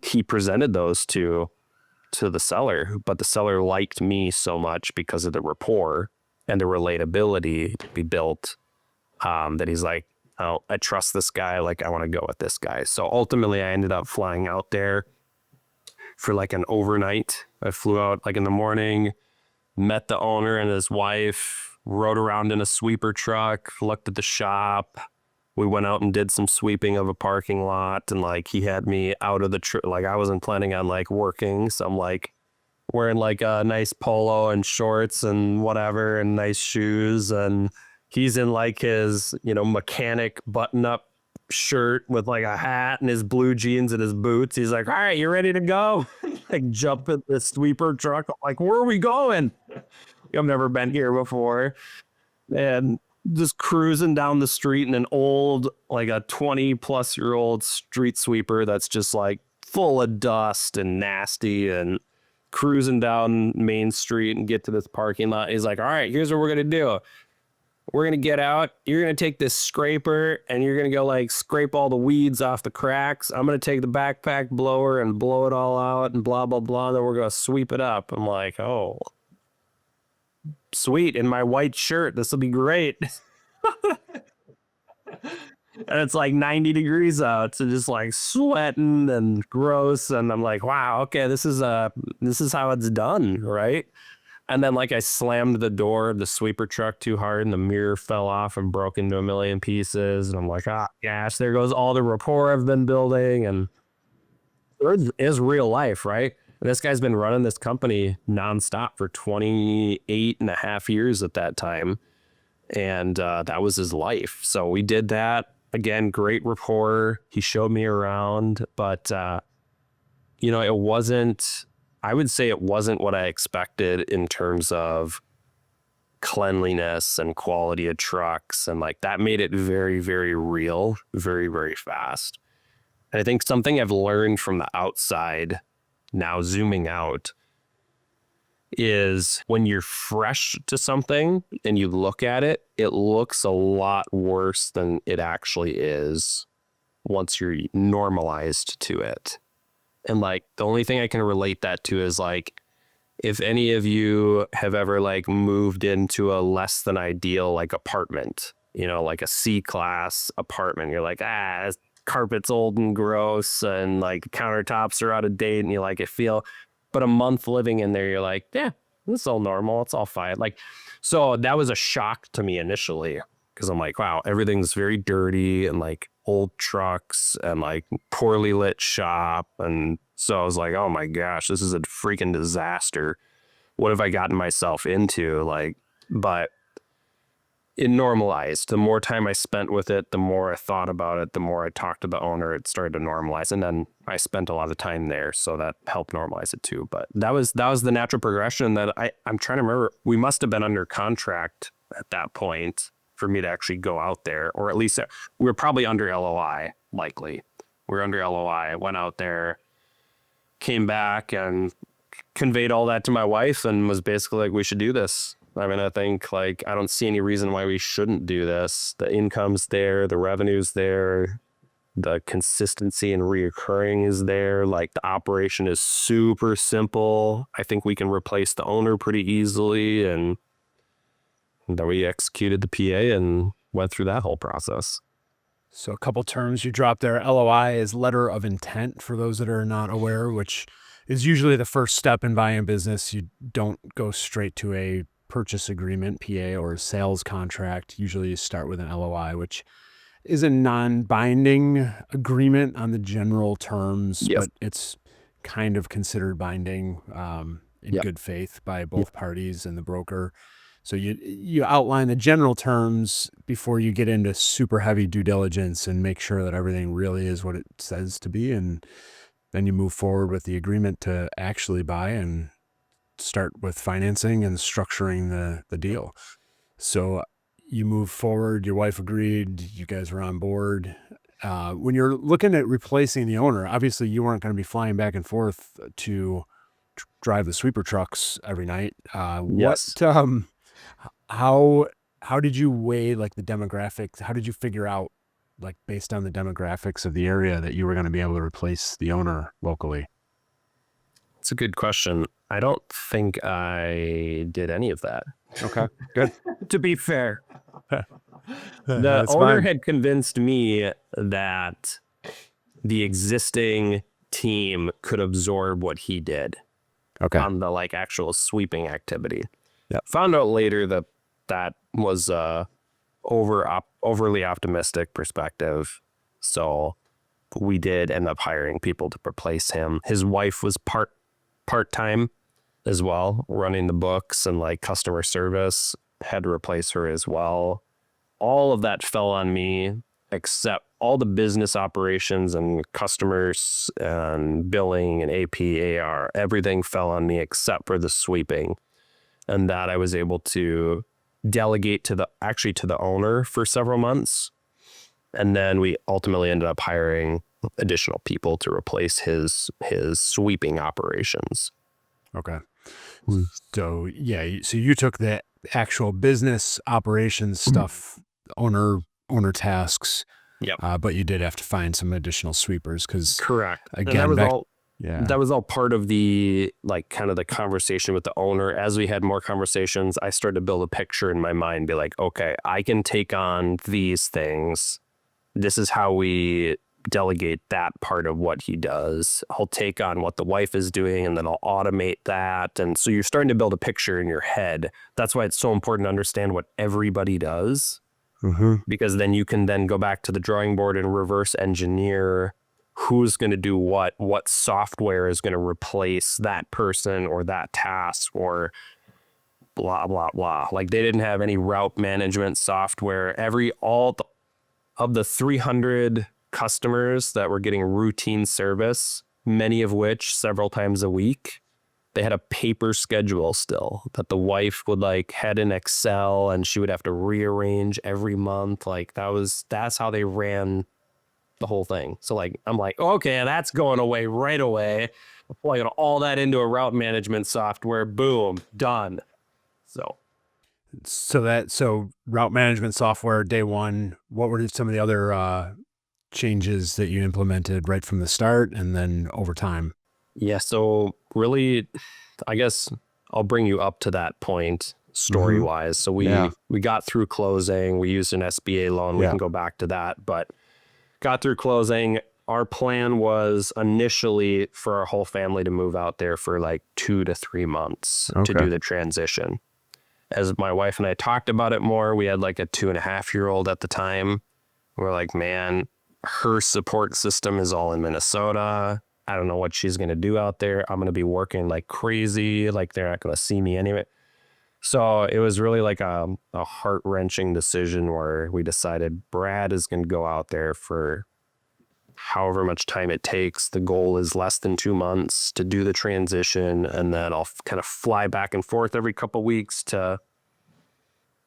he presented those to the seller, but the seller liked me so much because of the rapport and the relatability to be built, that he's like, oh, I trust this guy. Like, I want to go with this guy. So ultimately I ended up flying out there for like an overnight. I flew out like in the morning, met the owner and his wife, rode around in a sweeper truck, looked at the shop. We went out and did some sweeping of a parking lot, and like he had me out of the like I wasn't planning on like working, so I'm like wearing like a nice polo and shorts and whatever and nice shoes, and he's in like his, you know, mechanic button up shirt with like a hat and his blue jeans and his boots. He's like, all right, you ready to go? Like jump in the sweeper truck. I'm like, where are we going? I've never been here before. And just cruising down the street in an old, like a 20-plus-year-old street sweeper that's just like full of dust and nasty, and cruising down Main Street and get to this parking lot. He's like, all right, here's what we're going to do. We're going to get out. You're going to take this scraper and you're going to go like scrape all the weeds off the cracks. I'm going to take the backpack blower and blow it all out and blah, blah, blah. And then we're going to sweep it up. I'm like, oh, sweet. In my white shirt. This will be great. And it's like 90 degrees out. So just like sweating and gross. And I'm like, wow, okay, this is how it's done. Right. And then like I slammed the door of the sweeper truck too hard and the mirror fell off and broke into a million pieces. And I'm like, ah, gosh, there goes all the rapport I've been building. And it is real life, right? And this guy's been running this company nonstop for 28 and a half years at that time. And that was his life. So we did that. Again, great rapport. He showed me around, but, you know, I would say it wasn't what I expected in terms of cleanliness and quality of trucks. And like that made it very, very real, very, very fast. And I think something I've learned from the outside, now zooming out, is when you're fresh to something and you look at it, it looks a lot worse than it actually is once you're normalized to it. And like the only thing I can relate that to is like, if any of you have ever like moved into a less than ideal like apartment, you know, like a C-class apartment, you're like, this carpet's old and gross and like countertops are out of date and you like it feel, but a month living in there, you're like, yeah, this is all normal. It's all fine. Like, so that was a shock to me initially because I'm like, wow, everything's very dirty and like old trucks and like poorly lit shop. And so I was like, oh my gosh, this is a freaking disaster. What have I gotten myself into? Like, but it normalized. The more time I spent with it, the more I thought about it, the more I talked to the owner, it started to normalize. And then I spent a lot of time there. So that helped normalize it too. But that was the natural progression that I'm trying to remember. We must have been under contract at that point for me to actually go out there, or at least we were probably under LOI, likely. We were under LOI. I went out there, came back and conveyed all that to my wife and was basically like, we should do this. I mean, I think like, I don't see any reason why we shouldn't do this. The income's there, the revenue's there, the consistency and reoccurring is there. Like the operation is super simple. I think we can replace the owner pretty easily. And then we executed the PA and went through that whole process. So a couple terms you dropped there. LOI is letter of intent for those that are not aware, which is usually the first step in buying a business. You don't go straight to a purchase agreement, PA, or a sales contract. Usually you start with an LOI, which is a non-binding agreement on the general terms, Yep. but it's kind of considered binding in Yep. good faith by both parties and the broker. So you outline the general terms before you get into super heavy due diligence and make sure that everything really is what it says to be. And then you move forward with the agreement to actually buy and start with financing and structuring the deal. So you move forward, your wife agreed, you guys were on board. When you're looking at replacing the owner, obviously you weren't going to be flying back and forth to drive the sweeper trucks every night. Yes. How did you weigh like the demographics? How did you figure out, like based on the demographics of the area, that you were going to be able to replace the owner locally? It's a good question. I don't think I did any of that. Okay, good. To be fair, the That's owner fine. had convinced me that the existing team could absorb what he did Okay. on the like actual sweeping activity. Yep. Found out later that that was overly optimistic perspective. So we did end up hiring people to replace him. His wife was part-time as well, running the books and like customer service, had to replace her as well. All of that fell on me, except all the business operations and customers and billing and AP, AR, everything fell on me except for the sweeping. And that I was able to delegate to the owner for several months. And then we ultimately ended up hiring additional people to replace his sweeping operations. Okay. So yeah, so you took the actual business operations stuff, owner tasks. Yep. But you did have to find some additional sweepers because Correct. again, and that was all yeah, that was all part of the like kind of the conversation with the owner. As we had more conversations, I started to build a picture in my mind, be like, okay, I can take on these things. This is how we delegate that part of what he does. I'll take on what the wife is doing and then I'll automate that. And so you're starting to build a picture in your head. That's why it's so important to understand what everybody does, because then you can then go back to the drawing board and reverse engineer who's going to do what software is going to replace that person or that task or blah, blah, blah. Like they didn't have any route management software. Of the 300 customers that were getting routine service, many of which several times a week, they had a paper schedule still that the wife would like head in Excel and she would have to rearrange every month. Like that's how they ran the whole thing. So like, I'm like, okay, that's going away right away. I'm plugging all that into a route management software. Boom, done. So route management software, day one, what were some of the other changes that you implemented right from the start and then over time? Yeah, so really, I guess I'll bring you up to that point story-wise. So we got through closing. We used an SBA loan. We can go back to that, but got through closing. Our plan was initially for our whole family to move out there for like 2 to 3 months to do the transition. As my wife and I talked about it more, we had like a 2.5-year-old at the time. We're like, man, her support system is all in Minnesota. I don't know what she's going to do out there. I'm going to be working like crazy. Like they're not going to see me anyway. So it was really like a heart-wrenching decision where we decided Brad is going to go out there for however much time it takes. The goal is less than 2 months to do the transition. And then I'll kind of fly back and forth every couple of weeks to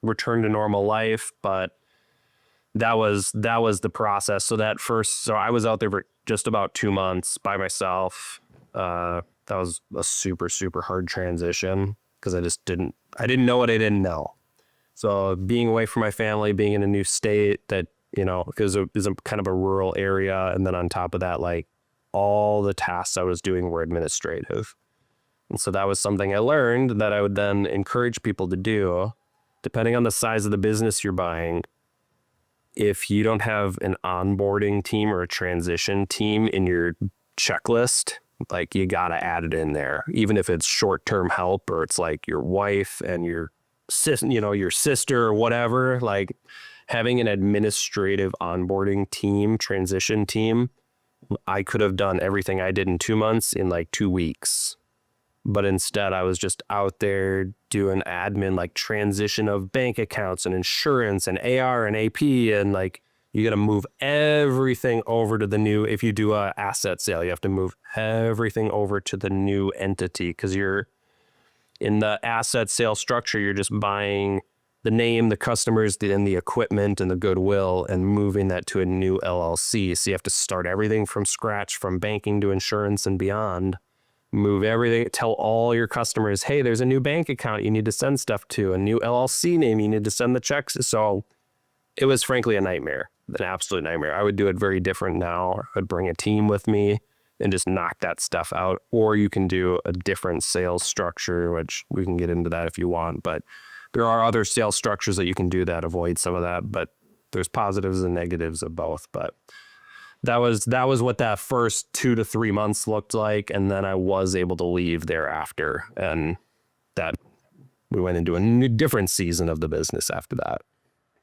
return to normal life. But that was the process. So I was out there for just about 2 months by myself. That was a super, super hard transition because I didn't know what I didn't know. So being away from my family, being in a new state that, because it was a kind of a rural area. And then on top of that, like all the tasks I was doing were administrative. And so that was something I learned that I would then encourage people to do, depending on the size of the business you're buying. If you don't have an onboarding team or a transition team in your checklist, like you got to add it in there, even if it's short-term help or it's like your wife and your sister or whatever, like having an administrative onboarding team, transition team. I could have done everything I did in 2 months in like 2 weeks. But instead, I was just out there doing admin, like transition of bank accounts and insurance and AR and AP. And like, you got to move everything over to the new, if you do a asset sale, you have to move everything over to the new entity because you're in the asset sale structure. You're just buying the name, the customers, and the equipment and the goodwill and moving that to a new LLC. So you have to start everything from scratch, from banking to insurance and beyond. Move everything, tell all your customers, hey, there's a new bank account you need to send stuff to, a new LLC name you need to send the checks. So it was frankly a nightmare, an absolute nightmare. I would do it very different now. I would bring a team with me and just knock that stuff out. Or you can do a different sales structure, which we can get into that if you want. But there are other sales structures that you can do that avoid some of that. But there's positives and negatives of both. But that was what that first 2 to 3 months looked like. And then I was able to leave thereafter. And that we went into a new, different season of the business after that.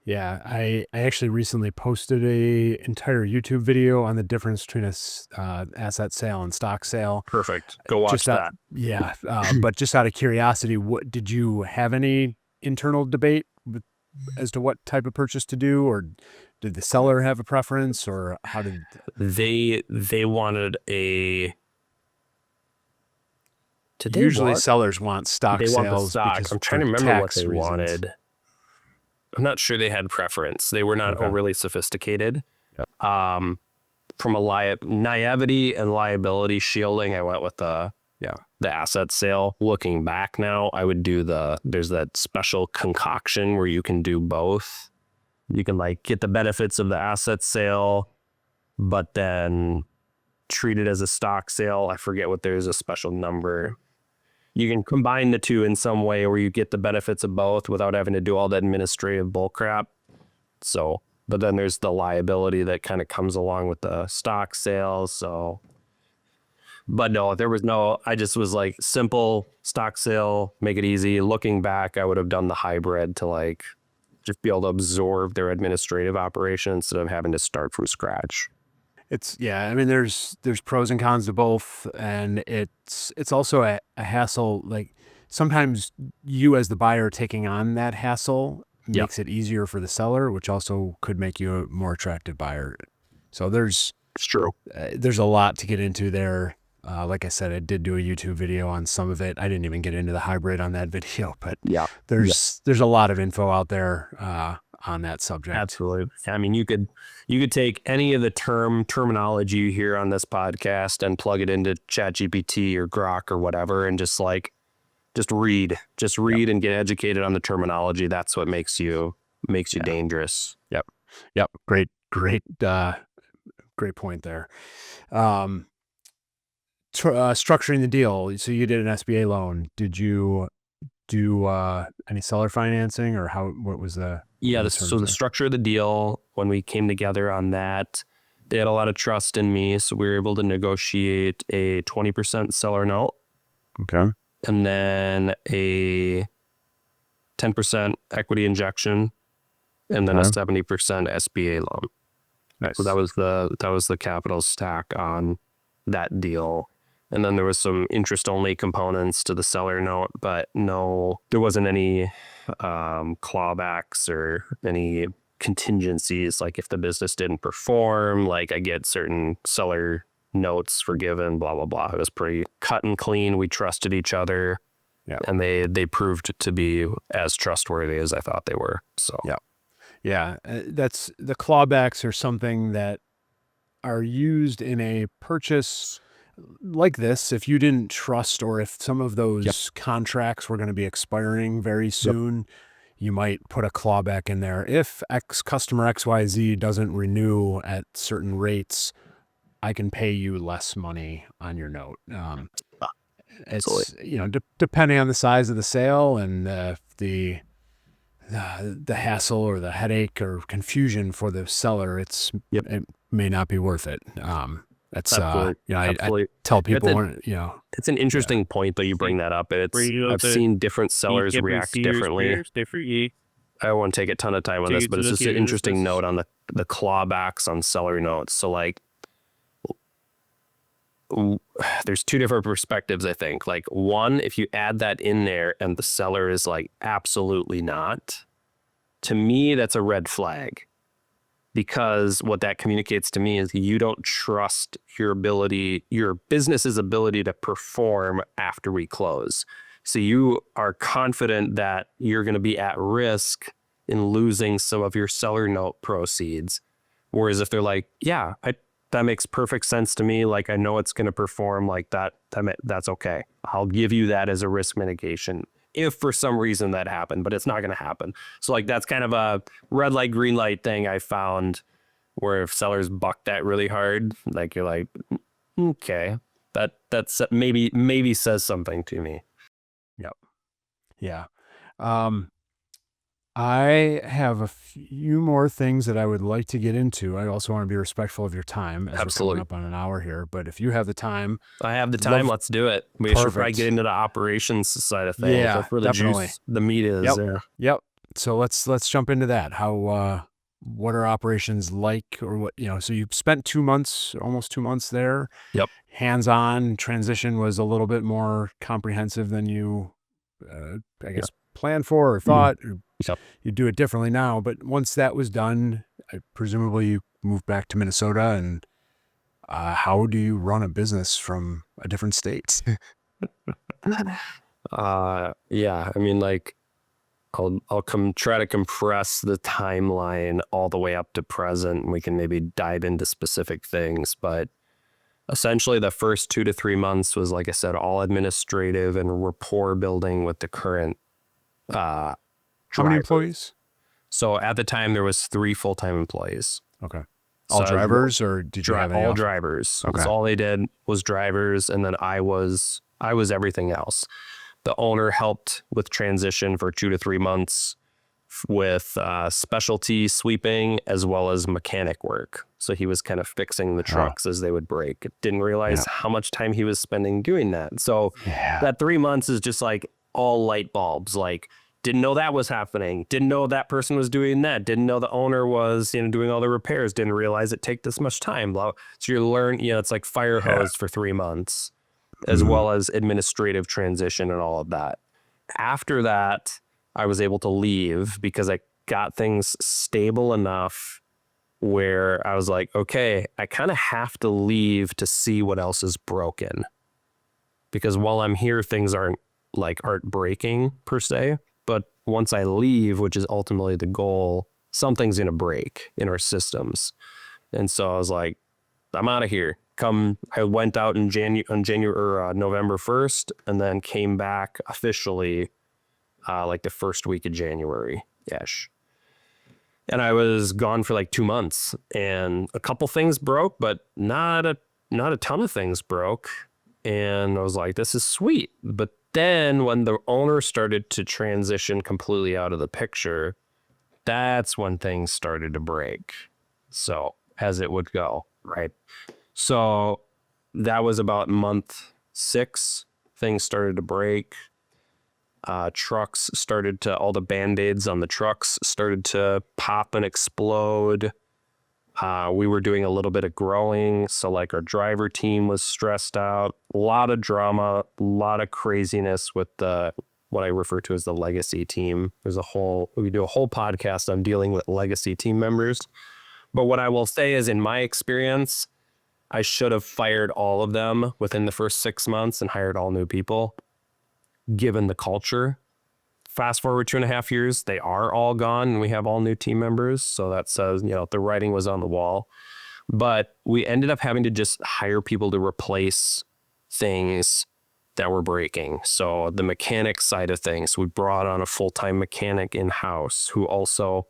Yeah, I actually recently posted a entire YouTube video on the difference between a asset sale and stock sale. Perfect. Go watch that. Yeah, but just out of curiosity, what did you have any internal debate as to what type of purchase to do, or did the seller have a preference, or how did they wanted a? Usually sellers want stock they want the sales stock. because I'm trying to for remember what tax they reasons. wanted. I'm not sure they had preference. They were not Okay. overly sophisticated. Yep. From a naivety and liability shielding, I went with the asset sale. Looking back now, I would do there's that special concoction where you can do both. You can like get the benefits of the asset sale, but then treat it as a stock sale. I forget what there's a special number. You can combine the two in some way where you get the benefits of both without having to do all the administrative bull crap. So, but then there's the liability that kind of comes along with the stock sale. So, but no, I just was like simple stock sale, make it easy. Looking back, I would have done the hybrid to like just be able to absorb their administrative operation instead of having to start from scratch. I mean, there's pros and cons to both, and it's also a hassle. Like sometimes you as the buyer taking on that hassle makes it easier for the seller, which also could make you a more attractive buyer. So it's true. There's a lot to get into there. Like I said, I did do a YouTube video on some of it. I didn't even get into the hybrid on that video, but there's a lot of info out there on that subject. Absolutely. I mean, you could take any of the terminology you hear on this podcast and plug it into ChatGPT or Grok or whatever, and just read and get educated on the terminology. That's what makes you dangerous. Yep. Great point there. Structuring the deal. So you did an SBA loan. Did you do any seller financing, or what was the? So the structure of the deal, when we came together on that, they had a lot of trust in me, so we were able to negotiate a 20% seller note. Okay. And then a 10% equity injection, and then a 70% SBA loan. Nice. So that was the capital stack on that deal. And then there was some interest-only components to the seller note, but no, there wasn't any clawbacks or any contingencies. Like if the business didn't perform, like I get certain seller notes forgiven, blah, blah, blah. It was pretty cut and clean. We trusted each other. Yeah. And they proved to be as trustworthy as I thought they were. So that's the clawbacks are something that are used in a purchase like this. If you didn't trust, or if some of those contracts were going to be expiring very soon, you might put a clawback in there. If customer XYZ doesn't renew at certain rates, I can pay you less money on your note. It's depending on the size of the sale and the hassle or the headache or confusion for the seller, it may not be worth it. That's I tell people, it's an interesting point that you bring that up. I've seen different sellers react differently. I don't want to take a ton of time on this, but it's just an interesting note on the clawbacks on seller notes. So like, there's two different perspectives, I think. Like one, if you add that in there and the seller is like, absolutely not, to me, that's a red flag. Because what that communicates to me is you don't trust your business's ability to perform after we close. So you are confident that you're going to be at risk in losing some of your seller note proceeds. Whereas if they're like, that makes perfect sense to me. Like, I know it's going to perform like that. That's okay. I'll give you that as a risk mitigation if for some reason that happened, but it's not going to happen. So like, that's kind of a red light, green light thing I found, where if sellers buck that really hard, like you're like, okay, that's maybe says something to me. Yep. Yeah. I have a few more things that I would like to get into. I also want to be respectful of your time as Absolutely. we're coming up on an hour here. But if you have the time, I have the time. love- Let's do it. We should probably Perfect. get into the operations side of things. Yeah, That's where the definitely. juice, the meat is. Yep. Yeah. Yep. So let's jump into that. How what are operations like, or what, so you spent 2 months, almost 2 months there. Yep. Hands-on. Transition was a little bit more comprehensive than you I guess planned for or thought. Or Yep. you do it differently now, but once that was done, presumably you moved back to Minnesota. And how do you run a business from a different state? Yeah. I mean, like, I'll try to compress the timeline all the way up to present, and we can maybe dive into specific things. But essentially, the first 2 to 3 months was, like I said, all administrative and rapport building with the current How many employees? So at the time, there was 3 full-time employees. Okay. All So drivers, or did you have any all off- drivers? Okay. So all they did was drivers, and then I was everything else. The owner helped with transition for 2 to 3 months with specialty sweeping as well as mechanic work. So he was kind of fixing the trucks as they would break. Didn't realize how much time he was spending doing that. So that 3 months is just like all light bulbs. Like, didn't know that was happening. Didn't know that person was doing that. Didn't know the owner was, doing all the repairs. Didn't realize it take this much time. So you learn, it's like fire hose for 3 months, as well as administrative transition and all of that. After that, I was able to leave because I got things stable enough where I was like, okay, I kind of have to leave to see what else is broken. Because while I'm here, things aren't breaking per se. But once I leave, which is ultimately the goal, something's going to break in our systems. And so I was like, I'm out of here. I went out in November 1st, and then came back officially like the first week of January-ish. And I was gone for like 2 months, and a couple things broke, but not a ton of things broke. And I was like, this is sweet. But then when the owner started to transition completely out of the picture, that's when things started to break. So as it would go, right? So that was about month 6. Things started to break. Trucks started to, all the Band-Aids on the trucks started to pop and explode. We were doing a little bit of growing. So like our driver team was stressed out, a lot of drama, a lot of craziness with what I refer to as the legacy team. We do a whole podcast on dealing with legacy team members. But what I will say is, in my experience, I should have fired all of them within the first 6 months and hired all new people, given the culture. Fast forward 2.5 years, they are all gone and we have all new team members. So that says, the writing was on the wall. But we ended up having to just hire people to replace things that were breaking. So the mechanic side of things, we brought on a full-time mechanic in-house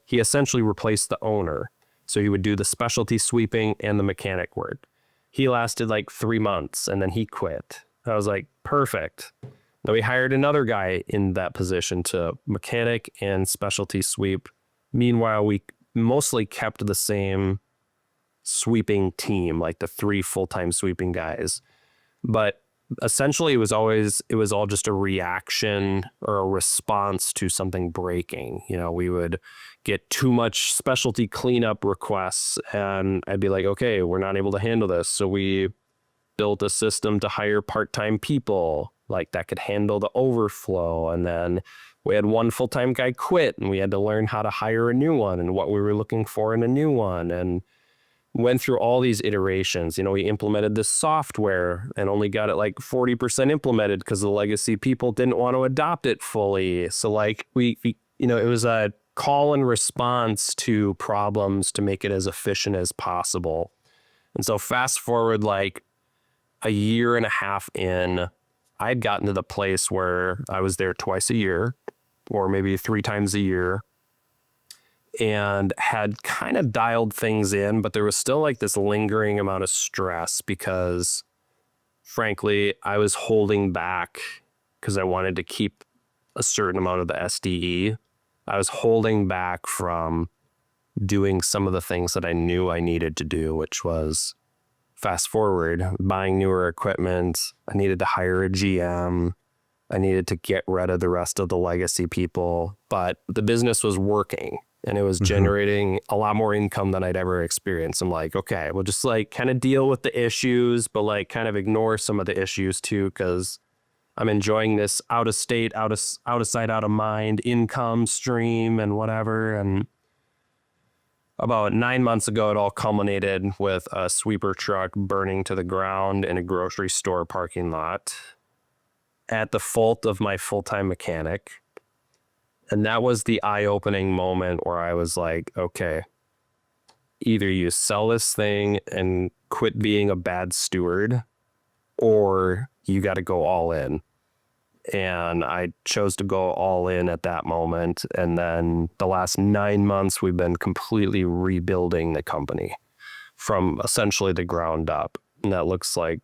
he essentially replaced the owner. So he would do the specialty sweeping and the mechanic work. He lasted like 3 months and then he quit. I was like, perfect. Then we hired another guy in that position to mechanic and specialty sweep. Meanwhile, we mostly kept the same sweeping team, like the 3 full-time sweeping guys. But essentially it was all just a reaction or a response to something breaking. We would get too much specialty cleanup requests and I'd be like, okay, we're not able to handle this. So we built a system to hire part-time people like that could handle the overflow. And then we had one full-time guy quit and we had to learn how to hire a new one and what we were looking for in a new one. And went through all these iterations. We implemented this software and only got it like 40% implemented because the legacy people didn't want to adopt it fully. So like we it was a call and response to problems to make it as efficient as possible. And so fast forward like a 1.5 years in, I'd gotten to the place where I was there twice a year or maybe 3 times a year, and had kind of dialed things in, but there was still like this lingering amount of stress because frankly, I was holding back because I wanted to keep a certain amount of the SDE. I was holding back from doing some of the things that I knew I needed to do, which was fast forward, buying newer equipment. I needed to hire a GM. I needed to get rid of the rest of the legacy people, but the business was working and it was generating a lot more income than I'd ever experienced. I'm like, okay, we'll just like kind of deal with the issues, but like kind of ignore some of the issues too, because I'm enjoying this out of state, out of sight, out of mind income stream and whatever. And about 9 months ago, it all culminated with a sweeper truck burning to the ground in a grocery store parking lot at the fault of my full-time mechanic. And that was the eye-opening moment where I was like, okay, either you sell this thing and quit being a bad steward, or you got to go all in. And I chose to go all in at that moment. And then the last 9 months, we've been completely rebuilding the company from essentially the ground up. And that looks like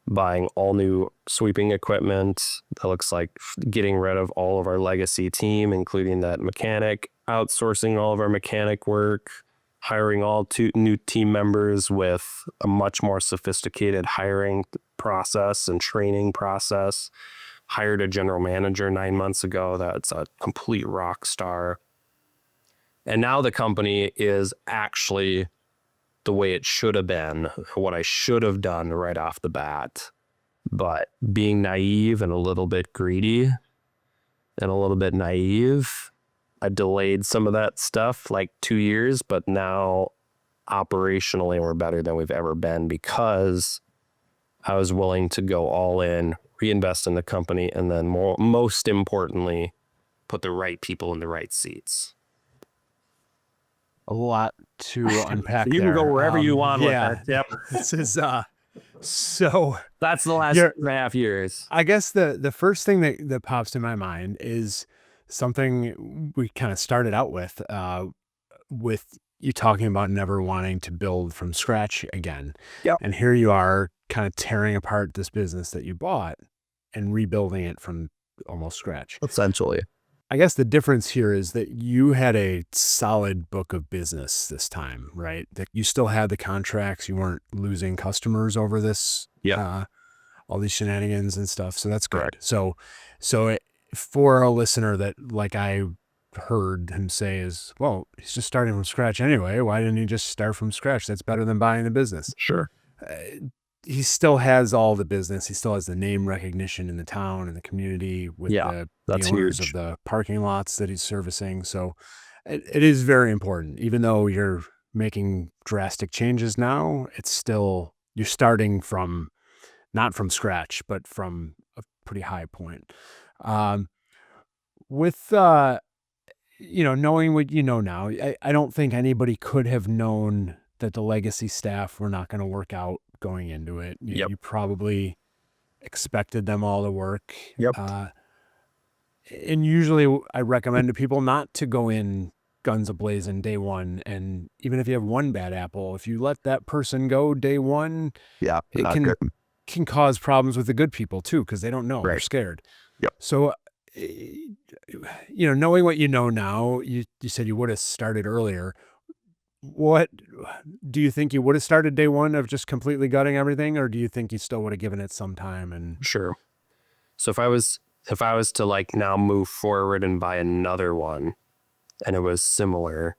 buying all new sweeping equipment. That looks like getting rid of all of our legacy team, including that mechanic, outsourcing all of our mechanic work, hiring all new team members with a much more sophisticated hiring process and training process. Hired a general manager 9 months ago. That's a complete rock star. And now the company is actually the way it should have been, what I should have done right off the bat. But being naive and a little bit greedy and a little bit naive, I delayed some of that stuff like 2 years, but now operationally we're better than we've ever been because I was willing to go all in, reinvest in the company, and then most importantly, put the right people in the right seats. A lot to unpack You there. can go wherever you want with yeah. that. Yep. This is so That's the last 2.5 years. I guess the first thing that pops to my mind is something we kind of started out with you talking about never wanting to build from scratch again. Yep. And here you are kind of tearing apart this business that you bought and rebuilding it from almost scratch. Essentially. I guess the difference here is that you had a solid book of business this time, right? That you still had the contracts. You weren't losing customers over this, all these shenanigans and stuff. So that's good. Correct. So for a listener that, like I heard him say, is, well, he's just starting from scratch anyway. Why didn't he just start from scratch? That's better than buying the business. Sure. He still has all the business. He still has the name recognition in the town and the community with the owners huge. of the parking lots that he's servicing. So it is very important. Even though you're making drastic changes now, it's still, you're starting from, not from scratch, but from a pretty high point. With, knowing what you know now, I don't think anybody could have known that the legacy staff were not going to work out going into it. You probably expected them all to work. Yep. And usually I recommend to people not to go in guns a-blazing day one. And even if you have one bad apple, if you let that person go day one, it can cause problems with the good people too, because they don't know. They're scared. Yep. So, knowing what you know now, you said you would have started earlier. What do you think you would have started day one of just completely gutting everything, or do you think you still would have given it some time? And sure. So if I was to like now move forward and buy another one and it was similar,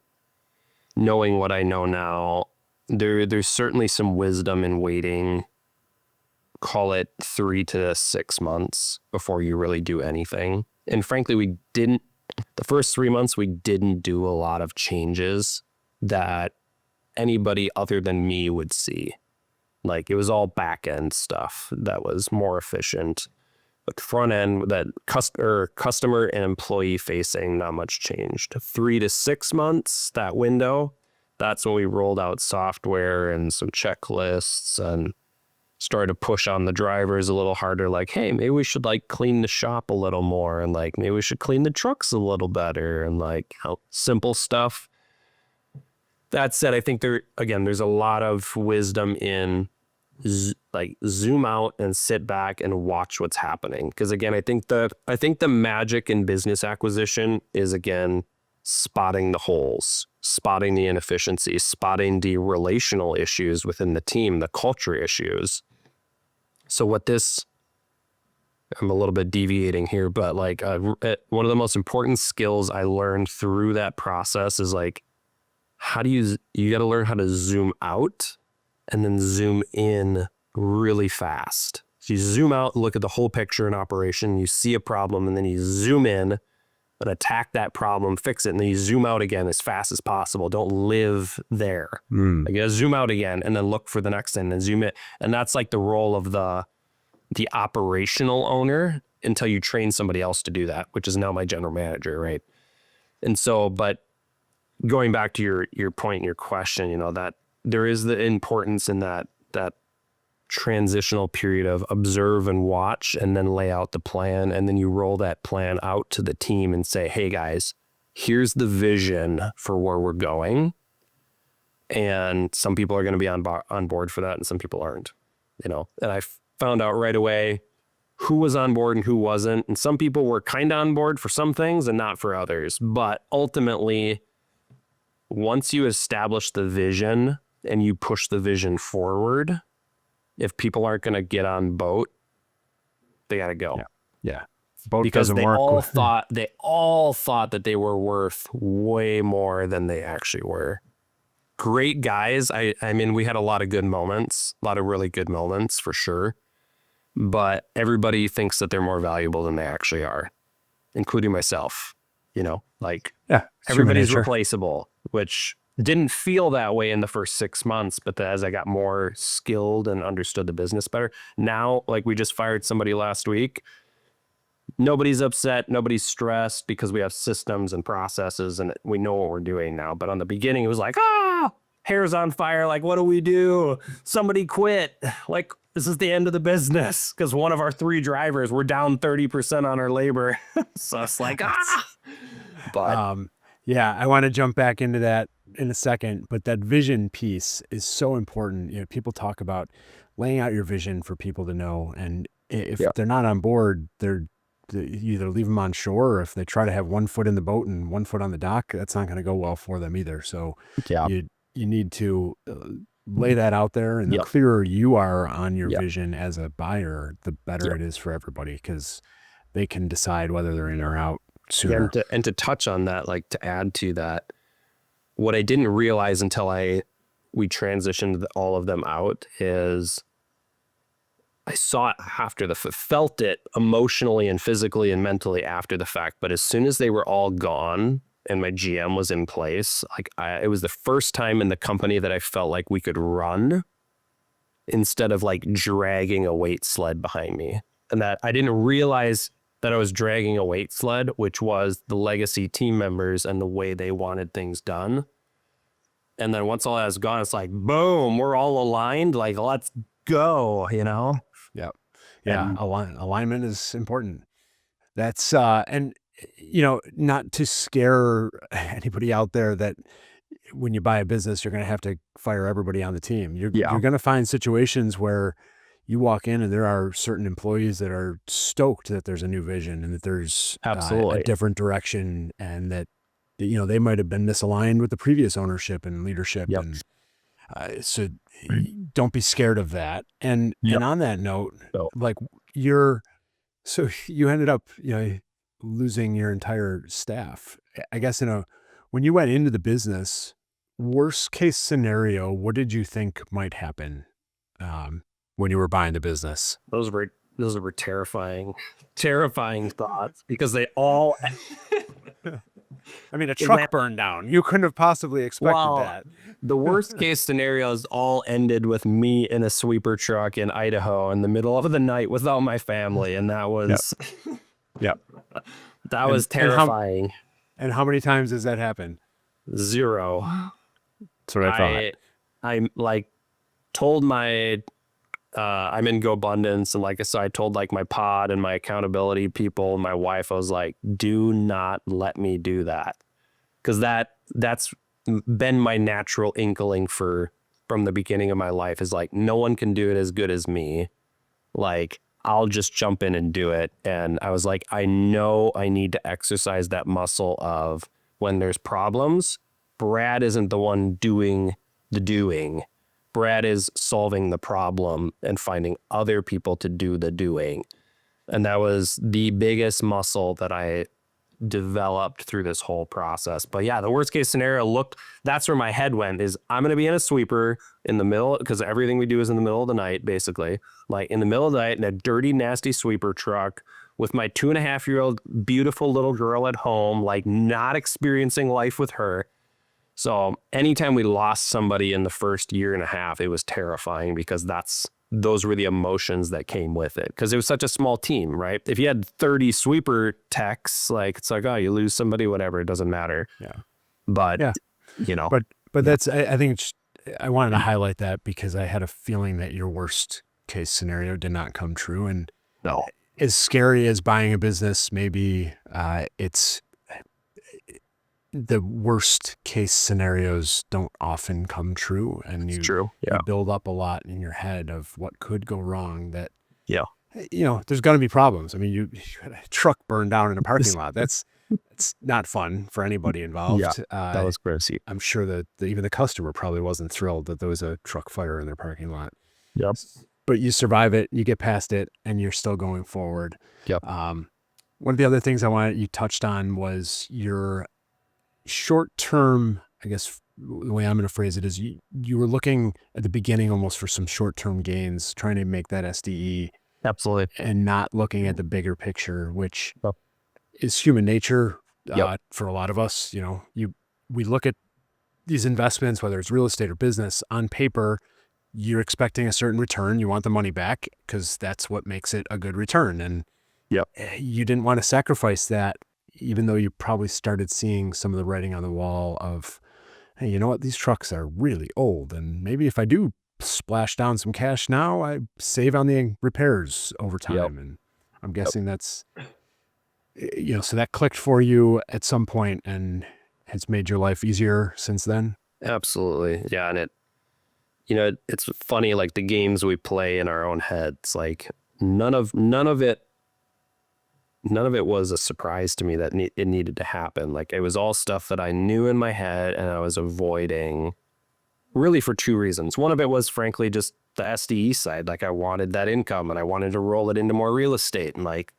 knowing what I know now, there's certainly some wisdom in waiting, call it 3 to 6 months before you really do anything. And frankly, the first 3 months, we didn't do a lot of changes that anybody other than me would see. Like, it was all back end stuff that was more efficient. But front end, that customer and employee facing, not much changed. 3 to 6 months, that window, that's when we rolled out software and some checklists and started to push on the drivers a little harder. Like, hey, maybe we should like clean the shop a little more, and like maybe we should clean the trucks a little better, and like simple stuff. That said, I think there's a lot of wisdom in zoom out and sit back and watch what's happening. Because again, I think the magic in business acquisition is, again, spotting the holes, spotting the inefficiencies, spotting the relational issues within the team, the culture issues. So what this, I'm a little bit deviating here, but like one of the most important skills I learned through that process is like, you got to learn how to zoom out and then zoom in really fast. So you zoom out, look at the whole picture in operation, you see a problem, and then you zoom in and attack that problem, fix it, and then you zoom out again as fast as possible. Don't live there. You gotta zoom out again and then look for the next thing and zoom it. And that's like the role of the operational owner until you train somebody else to do that, which is now my general manager, right? And so, but going back to your point and your question, that there is the importance in that transitional period of observe and watch and then lay out the plan. And then you roll that plan out to the team and say, hey guys, here's the vision for where we're going. And some people are going to be on board for that and some people aren't, and I found out right away who was on board and who wasn't. And some people were kind of on board for some things and not for others. But ultimately, once you establish the vision and you push the vision forward, if people aren't going to get on boat, they got to go. Yeah. Boat because doesn't they work. all thought that they were worth way more than they actually were. Great guys. I mean, we had a lot of good moments, a lot of really good moments for sure. But everybody thinks that they're more valuable than they actually are, including myself. Everybody's replaceable, which didn't feel that way in the first 6 months. But as I got more skilled and understood the business better, now, like we just fired somebody last week. Nobody's upset. Nobody's stressed because we have systems and processes and we know what we're doing now. But on the beginning, it was like, hair's on fire. Like, what do we do? Somebody quit. Like, this is the end of the business because one of our 3 drivers, we're down 30% on our labor. So it's like, But yeah, I want to jump back into that in a second, but that vision piece is so important. People talk about laying out your vision for people to know. And if they're not on board, you either leave them on shore, or if they try to have 1 foot in the boat and 1 foot on the dock, that's not going to go well for them either. So you need to lay that out there, and the clearer you are on your vision as a buyer, the better it is for everybody, because they can decide whether they're in or out sooner. And to touch on that, like to add to that, what I didn't realize until we transitioned all of them out is I saw it felt it emotionally and physically and mentally after the fact. But as soon as they were all gone and my GM was in place, it was the first time in the company that I felt like we could run instead of like dragging a weight sled behind me. And that I didn't realize that I was dragging a weight sled, which was the legacy team members and the way they wanted things done. And then once all that was gone, it's like, boom, we're all aligned. Like, let's go, Yeah. Yeah. Alignment is important. That's, and not to scare anybody out there that when you buy a business, you're going to have to fire everybody on the team. You're going to find situations where you walk in and there are certain employees that are stoked that there's a new vision and that there's a different direction, and that, they might have been misaligned with the previous ownership and leadership. And so don't be scared of that. And on that note, like you ended up, losing your entire staff. I guess when you went into the business, worst case scenario, what did you think might happen when you were buying the business? Those were terrifying thoughts because they all. I mean, a truck burned down. You couldn't have possibly expected that. The worst case scenarios all ended with me in a sweeper truck in Idaho in the middle of the night without my family, and that was. That was terrifying. And how many times does that happen? 0. That's what I thought. I told my, I'm in GoAbundance, and like I said, I told like my pod and my accountability people, and my wife, I was like, do not let me do that. Cause that's been my natural inkling from the beginning of my life, is like, no one can do it as good as me. Like, I'll just jump in and do it. And I was like, I know I need to exercise that muscle of when there's problems, Brad isn't the one doing the doing. Brad is solving the problem and finding other people to do the doing. And that was the biggest muscle that I developed through this whole process. But yeah, the worst case scenario that's where my head went, is I'm going to be in a sweeper in the middle, because everything we do is in the middle of the night, basically, like in the middle of the night in a dirty, nasty sweeper truck with my 2.5-year-old beautiful little girl at home, like not experiencing life with her. So anytime we lost somebody in the first year and a half, it was terrifying, because those were the emotions that came with it, because it was such a small team, right? If you had 30 sweeper techs, like, it's like, oh, you lose somebody, whatever, it doesn't matter. Yeah. But, yeah. But that's, I think I wanted to highlight that, because I had a feeling that your worst case scenario did not come true. And no, as scary as buying a business, maybe it's the worst case scenarios don't often come true, and it's true. Yeah. you build up a lot in your head of what could go wrong. That, yeah, there's going to be problems. I mean, you had a truck burned down in a parking lot. It's not fun for anybody involved. Yeah, that was crazy. I'm sure that even the customer probably wasn't thrilled that there was a truck fire in their parking lot. Yep. But you survive it, you get past it, and you're still going forward. Yep. One of the other things you touched on was your short-term, I guess the way I'm going to phrase it is, you were looking at the beginning almost for some short-term gains, trying to make that SDE. Absolutely. And not looking at the bigger picture, which is human nature for a lot of us. We look at these investments, whether it's real estate or business, on paper, you're expecting a certain return. You want the money back because that's what makes it a good return. And you didn't want to sacrifice that, even though you probably started seeing some of the writing on the wall of, hey, you know what? These trucks are really old. And maybe if I do splash down some cash now, I save on the repairs over time. And I'm guessing that's, so that clicked for you at some point and has made your life easier since then. Absolutely. Yeah. And it's funny, like the games we play in our own heads, like none of it was a surprise to me that it needed to happen. Like it was all stuff that I knew in my head and I was avoiding, really for two reasons. One of it was frankly just the SDE side. Like I wanted that income and I wanted to roll it into more real estate, and like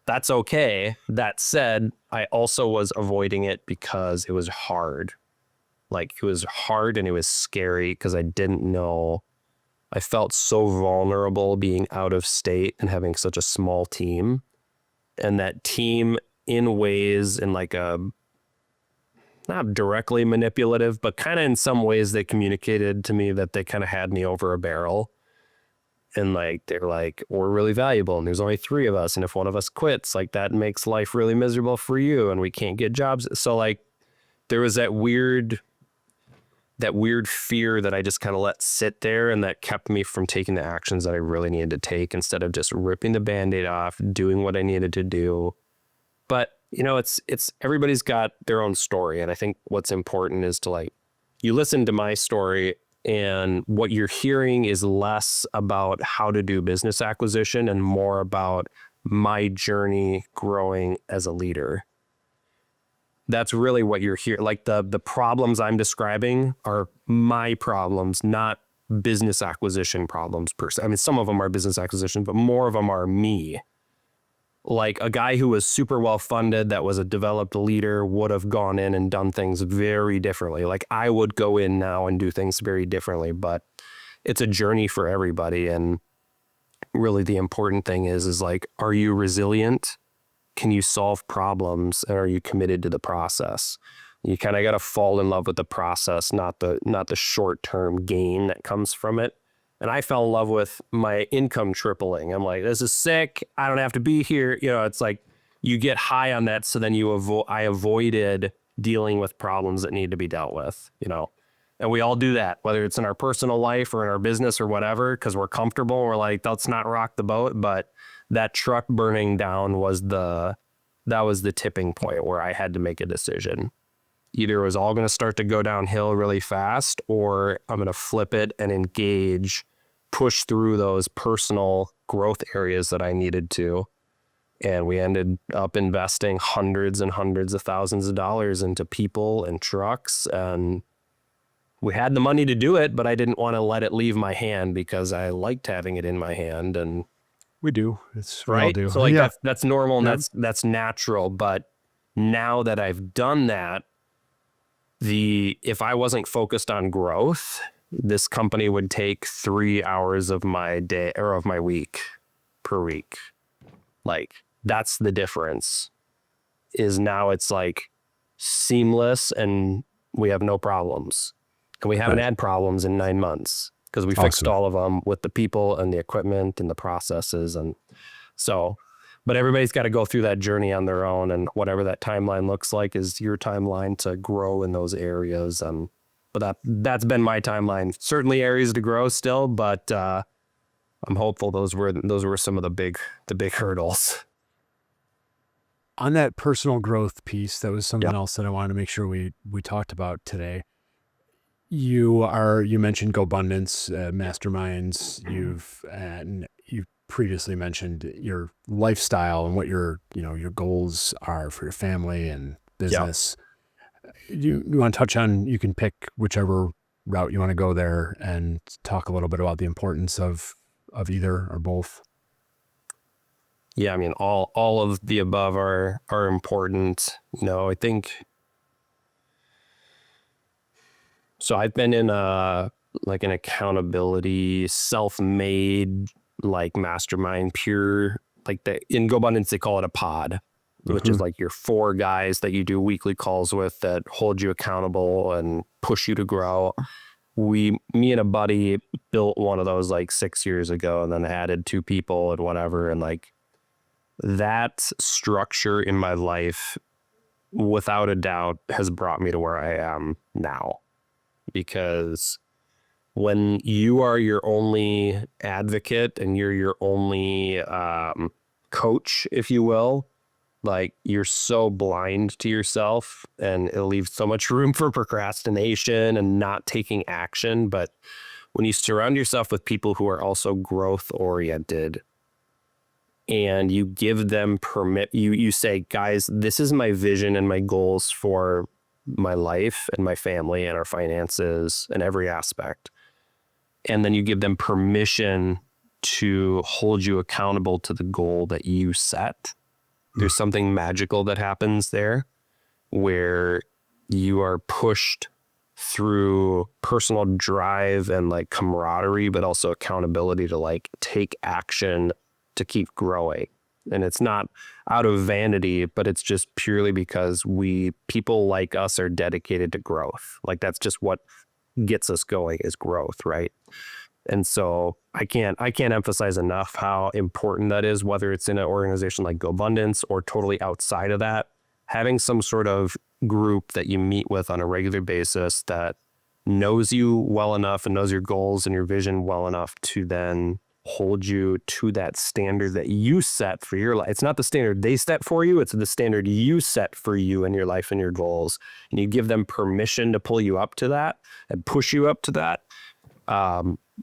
that's okay. That said, I also was avoiding it because it was hard. Like it was hard and it was scary because I didn't know. I felt so vulnerable being out of state and having such a small team. And that team, in ways, in like a, not directly manipulative, but kind of in some ways they communicated to me that they kind of had me over a barrel. And like, they're like, we're really valuable and there's only 3 of us. And if one of us quits, like that makes life really miserable for you and we can't get jobs. So like there was that weird fear that I just kind of let sit there, and that kept me from taking the actions that I really needed to take, instead of just ripping the Band-Aid off, doing what I needed to do. But it's everybody's got their own story. And I think what's important is to like, you listen to my story and what you're hearing is less about how to do business acquisition and more about my journey growing as a leader. That's really what you're hearing. Like the problems I'm describing are my problems, not business acquisition problems per se. I mean, some of them are business acquisition, but more of them are me. Like a guy who was super well funded, that was a developed leader, would have gone in and done things very differently. Like I would go in now and do things very differently, but it's a journey for everybody. And really the important thing is like, are you resilient? Can you solve problems, and are you committed to the process? You kind of got to fall in love with the process, not the short-term gain that comes from it. And I fell in love with my income tripling. I'm like, this is sick. I don't have to be here. It's like you get high on that. So then I avoided dealing with problems that need to be dealt with, and we all do that, whether it's in our personal life or in our business or whatever, because we're comfortable. We're like, let's not rock the boat. But that truck burning down was the tipping point where I had to make a decision. Either it was all going to start to go downhill really fast, or I'm going to flip it and engage, push through those personal growth areas that I needed to, And we ended up investing hundreds and hundreds of thousands of dollars into people and trucks. And we had the money to do it, but I didn't want to let it leave my hand because I liked having it in my hand. And We do. We all right. do. So like Yeah. that's normal and Yeah. that's natural. But now that I've done that, if I wasn't focused on growth, this company would take 3 hours of my day or of my week per week. Like that's the difference, is now it's like seamless and we have no problems. And we haven't Right. had problems in 9 months because we fixed Awesome. all of them with the people and the equipment and the processes. And so, but everybody's got to go through that journey on their own, and whatever that timeline looks like is your timeline to grow in those areas. But that's been my timeline. Certainly areas to grow still, but I'm hopeful those were some of the big hurdles. On that personal growth piece, that was something Yep. else that I wanted to make sure we talked about today. You mentioned GoBundance, masterminds. You've previously mentioned your lifestyle and what your goals are for your family and business. You want to touch on, you can pick whichever route you want to go there and talk a little bit about the importance of either or both. Yeah, I mean, all of the above are important. I think. So I've been in an accountability, self-made, like mastermind, pure, like in GoBundance, they call it a pod, which is like your 4 guys that you do weekly calls with that hold you accountable and push you to grow. Me and a buddy built one of those like 6 years ago, and then added 2 people and whatever. And like that structure in my life, without a doubt, has brought me to where I am now. Because when you are your only advocate and you're your only coach, if you will, like you're so blind to yourself, and it leaves so much room for procrastination and not taking action. But when you surround yourself with people who are also growth oriented, and you give them you say, guys, this is my vision and my goals for my life and my family and our finances and every aspect. And then you give them permission to hold you accountable to the goal that you set. There's something magical that happens there where you are pushed through personal drive and like camaraderie, but also accountability to like take action to keep growing. And it's not out of vanity, but it's just purely because people like us are dedicated to growth. Like that's just what gets us going, is growth, right? And so I can't emphasize enough how important that is, whether it's in an organization like GoBundance or totally outside of that. Having some sort of group that you meet with on a regular basis that knows you well enough and knows your goals and your vision well enough to then hold you to that standard that you set for your life. It's not the standard they set for you, it's the standard you set for you and your life and your goals. And you give them permission to pull you up to that and push you up to that.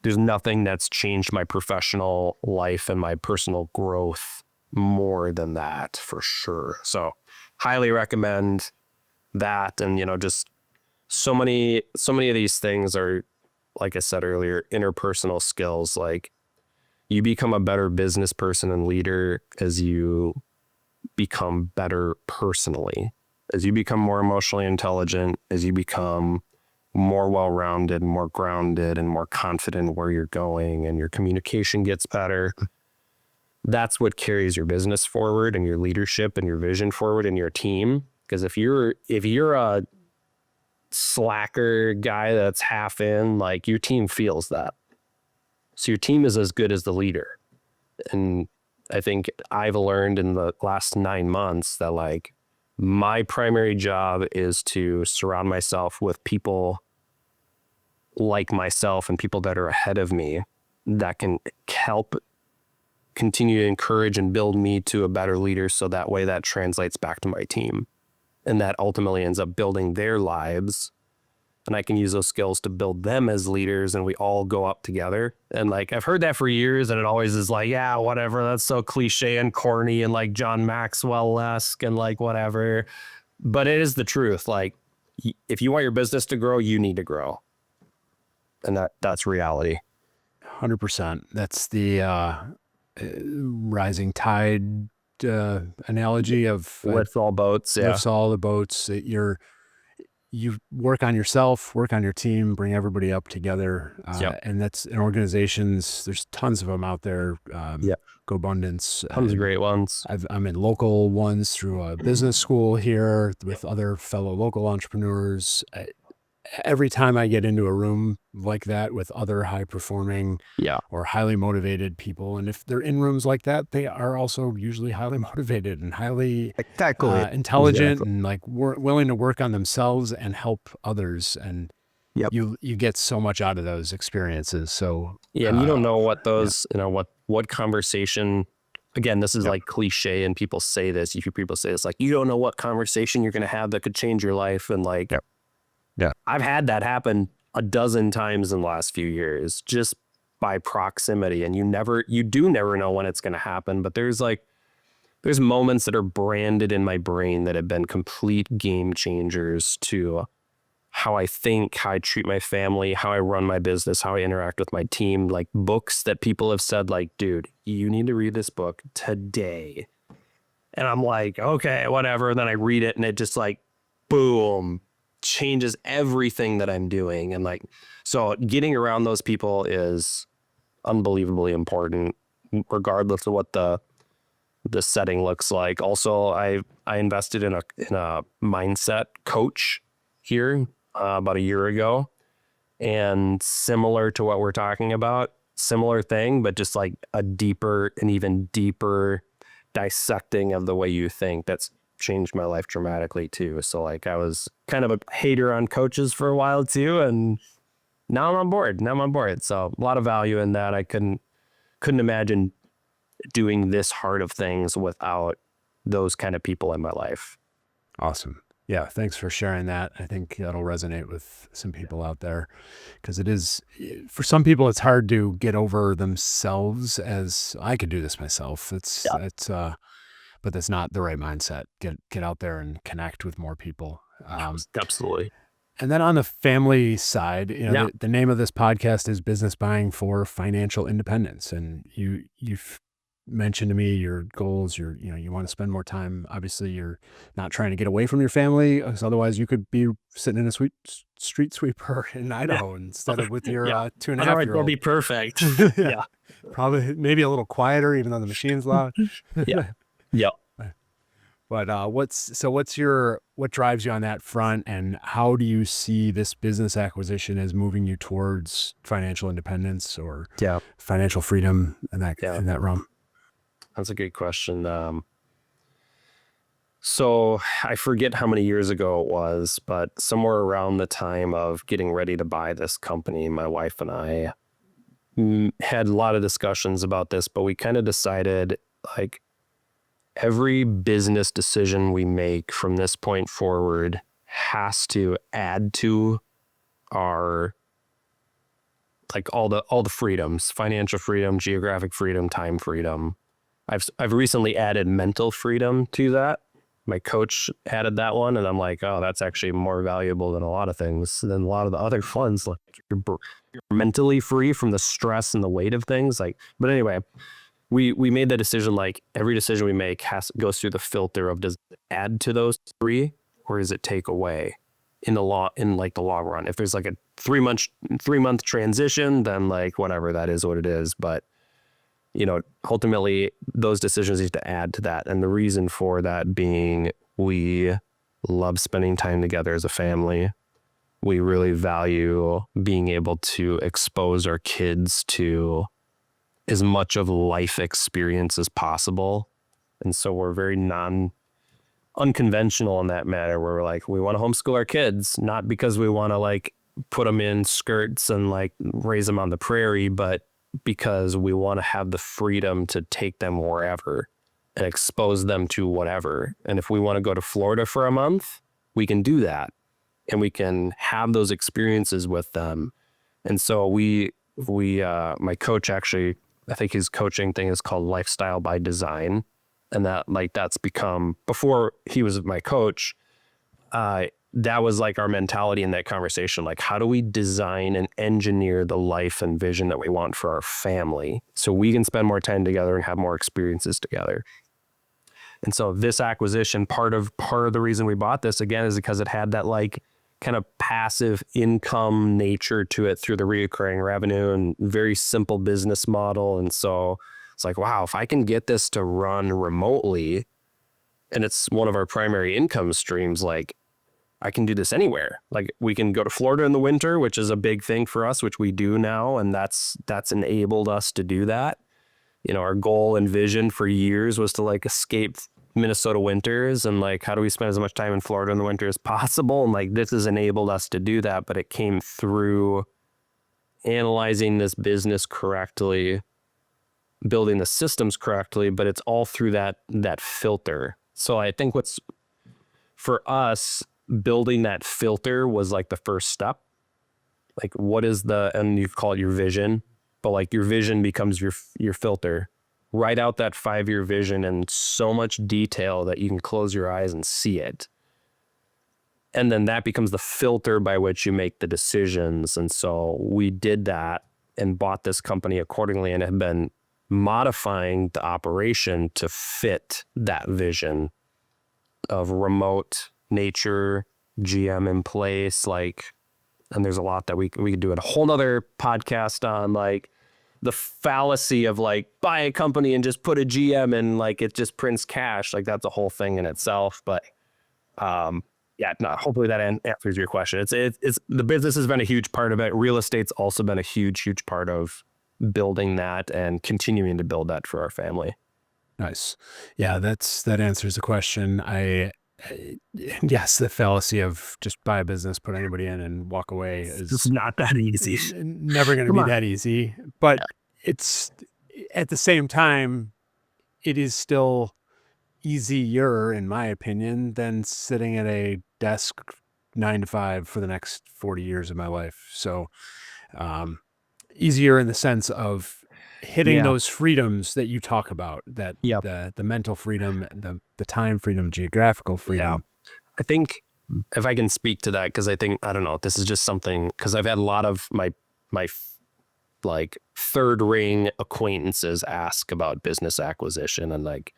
There's nothing that's changed my professional life and my personal growth more than that, for sure. So highly recommend that. And, just so many of these things are, like I said earlier, interpersonal skills. Like you become a better business person and leader as you become better personally, as you become more emotionally intelligent, as you become more well-rounded, more grounded, and more confident where you're going, and your communication gets better. That's what carries your business forward and your leadership and your vision forward and your team. Because if you're a slacker guy that's half in, like your team feels that. So your team is as good as the leader. And I think I've learned in the last 9 months that like my primary job is to surround myself with people like myself and people that are ahead of me that can help continue to encourage and build me to a better leader. So that way that translates back to my team. And that ultimately ends up building their lives and I can use those skills to build them as leaders, and we all go up together. And like, I've heard that for years, and it always is like, yeah, whatever, that's so cliche and corny and like John Maxwell-esque and like whatever. But it is the truth. Like, if you want your business to grow, you need to grow. And that's reality. 100%. That's the rising tide analogy of Lifts all boats. Yeah. lifts all the boats. You work on yourself, work on your team, bring everybody up together. And that's in organizations. There's tons of them out there. GoBundance. Tons of great ones. I'm in local ones through a business school here with other fellow local entrepreneurs. Every time I get into a room like that with other high performing or highly motivated people, and if they're in rooms like that, they are also usually highly motivated and highly intelligent and like willing to work on themselves and help others. And you get so much out of those experiences. So and you don't know what those, what conversation, again, this is like cliche and people say this, people say this, like, you don't know what conversation you're going to have that could change your life. And like, I've had that happen a dozen times in the last few years just by proximity. And you do never know when it's going to happen. But there's moments that are branded in my brain that have been complete game changers to how I think, how I treat my family, how I run my business, how I interact with my team. Like books that people have said, like, dude, you need to read this book today. And I'm like, okay, whatever. And then I read it and it just like, boom, changes everything that I'm doing. And like, so getting around those people is unbelievably important, regardless of what the setting looks like. Also, I invested in a mindset coach here about a year ago, and similar to what we're talking about, similar thing, but just like an even deeper dissecting of the way you think. That's changed my life dramatically too. So like, I was kind of a hater on coaches for a while too, and now I'm on board. So a lot of value in that. I couldn't imagine doing this hard of things without those kind of people in my life. Awesome. Yeah. Thanks for sharing that. I think that'll resonate with some people out there, because it is, for some people, it's hard to get over themselves as I could do this myself. But that's not the right mindset. Get out there and connect with more people. Absolutely. And then on the family side, the name of this podcast is Business Buying for Financial Independence. And you've mentioned to me your goals. You want to spend more time. Obviously, you're not trying to get away from your family, because otherwise you could be sitting in a street sweeper in Idaho instead of with your 2.5-year-old. That'll be perfect. Probably maybe a little quieter, even though the machine's loud. Yep. But what drives you on that front, and how do you see this business acquisition as moving you towards financial independence or financial freedom in that realm? That's a good question. So I forget how many years ago it was, but somewhere around the time of getting ready to buy this company, my wife and I had a lot of discussions about this, but we kind of decided, like, every business decision we make from this point forward has to add to our, like, all the freedoms: financial freedom, geographic freedom, time freedom. I've recently added mental freedom to that. My coach added that one, and I'm like, oh, that's actually more valuable than a lot of things, than a lot of the other ones. Like, you're mentally free from the stress and the weight of things. Like, but anyway, we made the decision, like, every decision we make goes through the filter of, does it add to those three, or does it take away in the long run? If there's like a 3-month transition, then like, whatever, that is what it is. But ultimately those decisions need to add to that. And the reason for that being, we love spending time together as a family. We really value being able to expose our kids to as much of life experience as possible. And so we're very unconventional in that matter, where we're like, we want to homeschool our kids, not because we want to like put them in skirts and like raise them on the prairie, but because we want to have the freedom to take them wherever and expose them to whatever. And if we want to go to Florida for a month, we can do that. and we can have those experiences with them. And so my coach actually, I think his coaching thing is called Lifestyle by Design. And that's become, before he was my coach, that was like our mentality in that conversation. Like, how do we design and engineer the life and vision that we want for our family so we can spend more time together and have more experiences together? And so this acquisition, part of the reason we bought this again is because it had that like kind of passive income nature to it through the recurring revenue and very simple business model. And so it's like, wow, if I can get this to run remotely and it's one of our primary income streams, like I can do this anywhere. Like we can go to Florida in the winter, which is a big thing for us, which we do now. And that's enabled us to do that. You know, our goal and vision for years was to like escape Minnesota winters and like, how do we spend as much time in Florida in the winter as possible? And like, this has enabled us to do that, but it came through analyzing this business correctly, building the systems correctly, but it's all through that filter. So I think what's for us, building that filter was like the first step. Like what is and you call it your vision, but like your vision becomes your filter. Write out that 5-year vision in so much detail that you can close your eyes and see it. And then that becomes the filter by which you make the decisions. And so we did that and bought this company accordingly and have been modifying the operation to fit that vision of remote nature, GM in place, like, and there's a lot that we could do a whole nother podcast on, like the fallacy of like buy a company and just put a GM and like it just prints cash. Like that's a whole thing in itself. But yeah, no, hopefully that answers your question. It's the business has been a huge part of it. Real estate's also been a huge part of building that and continuing to build that for our family. Nice. Yeah, that answers the question. Yes, the fallacy of just buy a business, put anybody in and walk away is not that easy. Never going to be that easy. But it's at the same time, it is still easier, in my opinion, than sitting at a desk 9 to 5 for the next 40 years of my life. So easier in the sense of hitting those freedoms that you talk about, that the mental freedom, the time freedom, geographical freedom. Yeah. I think if I can speak to that, because I don't know, this is just something, because I've had a lot of my like third ring acquaintances ask about business acquisition, and like,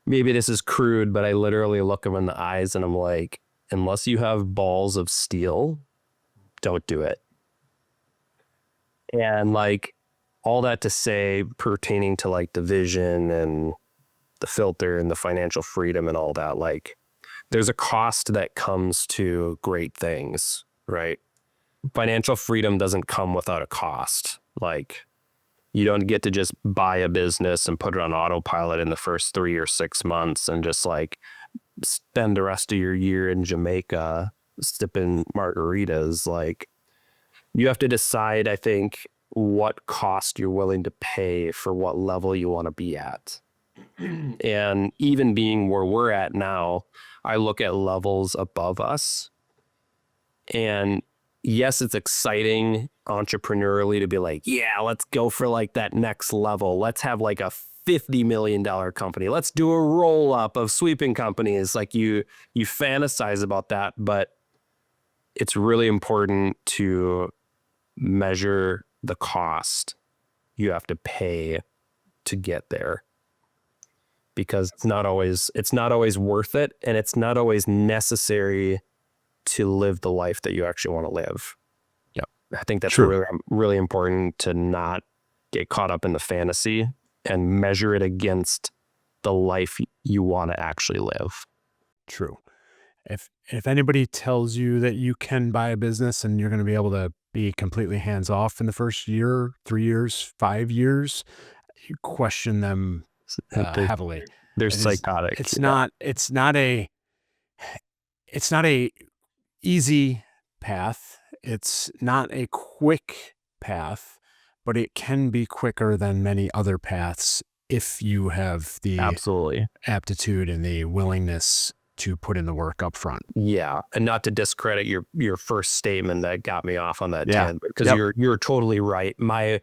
maybe this is crude, but I literally look them in the eyes and I'm like, unless you have balls of steel, don't do it. And like, all that to say, pertaining to like the vision and the filter and the financial freedom and all that, like there's a cost that comes to great things, right? Financial freedom doesn't come without a cost. Like you don't get to just buy a business and put it on autopilot in the first 3 or 6 months and just like spend the rest of your year in Jamaica sipping margaritas. Like you have to decide, I think, what cost you're willing to pay for what level you want to be at. And even being where we're at now, I look at levels above us. And yes, it's exciting entrepreneurially to be like, yeah, let's go for like that next level. Let's have like a $50 million company. Let's do a roll up of sweeping companies. Like you fantasize about that, but it's really important to measure the cost you have to pay to get there, because it's not always worth it, and it's not always necessary to live the life that you actually want to live. Yeah, I think that's really, really important to not get caught up in the fantasy and measure it against the life you want to actually live. True. If anybody tells you that you can buy a business and you're going to be able to be completely hands off in the first year, 3 years, 5 years, you question them heavily. They're psychotic. It's not a easy path. It's not a quick path, but it can be quicker than many other paths if you have the absolutely aptitude and the willingness to put in the work up front. Yeah, and not to discredit your first statement that got me off on that tangent, because Yep. you're totally right. My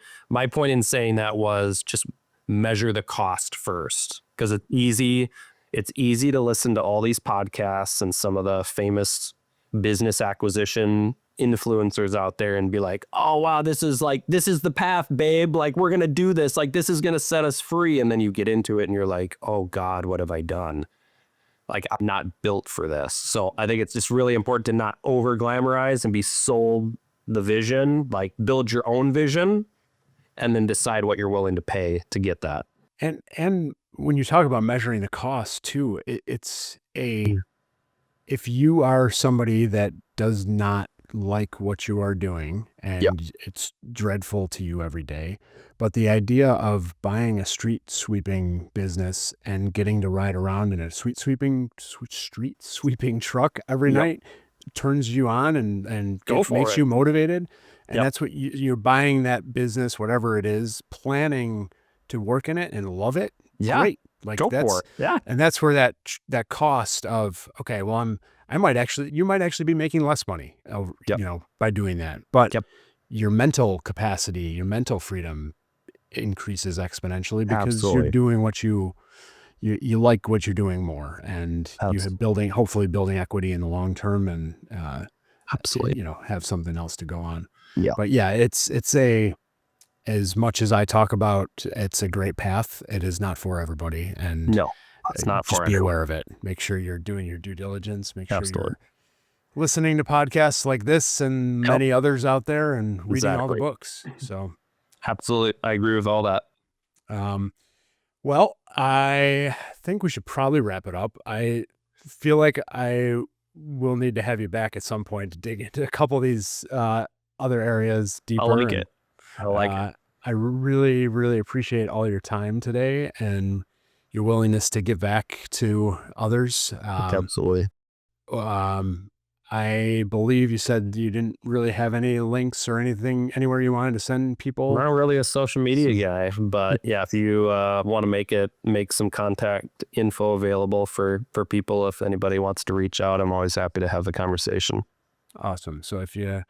point in saying that was just measure the cost first, because it's easy to listen to all these podcasts and some of the famous business acquisition influencers out there and be like, oh wow, this is the path, babe, like we're gonna do this, like this is gonna set us free, and then you get into it and you're like, oh God, what have I done? Like, I'm not built for this. So I think it's just really important to not over glamorize and be sold the vision, like build your own vision and then decide what you're willing to pay to get that. And when you talk about measuring the cost too, if you are somebody that does not like what you are doing and it's dreadful to you every day, but the idea of buying a street sweeping business and getting to ride around in a street sweeping truck every night turns you on and makes you motivated. And that's what you're buying, that business, whatever it is, planning to work in it and love it. Great. Like go for it. Yeah. And that's where that cost of, okay, well, you might actually be making less money, by doing that. But your mental capacity, your mental freedom increases exponentially because you're doing what you like what you're doing more, and hopefully building equity in the long term, and have something else to go on. Yeah. But as much as I talk about, it's a great path. It is not for everybody, and no, it's not for everyone. Be aware of it. Make sure you're doing your due diligence. Make sure Absolutely. you're listening to podcasts like this and many others out there, and reading all the books. So, absolutely, I agree with all that. Well, I think we should probably wrap it up. I feel like I will need to have you back at some point to dig into a couple of these other areas deeper. I like it. I really, really appreciate all your time today and your willingness to give back to others. Absolutely. I believe you said you didn't really have any links or anything anywhere you wanted to send people. Not really a social media guy, but if you want to make some contact info available for people, if anybody wants to reach out, I'm always happy to have the conversation. Awesome. So if you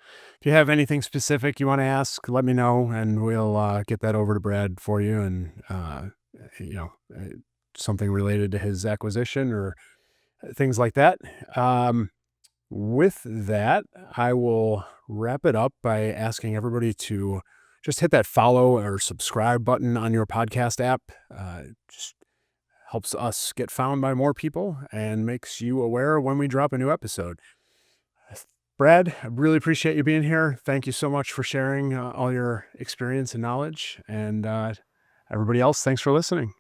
have anything specific you want to ask, let me know, and we'll get that over to Brad for you, and something related to his acquisition or things like that. With that, I will wrap it up by asking everybody to just hit that follow or subscribe button on your podcast app. Just helps us get found by more people and makes you aware when we drop a new episode. Brad, I really appreciate you being here. Thank you so much for sharing all your experience and knowledge. And everybody else, thanks for listening.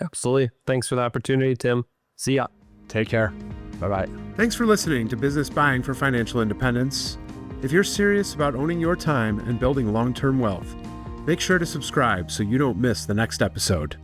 Absolutely. Thanks for the opportunity, Tim. See ya. Take care. Bye-bye. Thanks for listening to Business Buying for Financial Independence. If you're serious about owning your time and building long-term wealth, make sure to subscribe so you don't miss the next episode.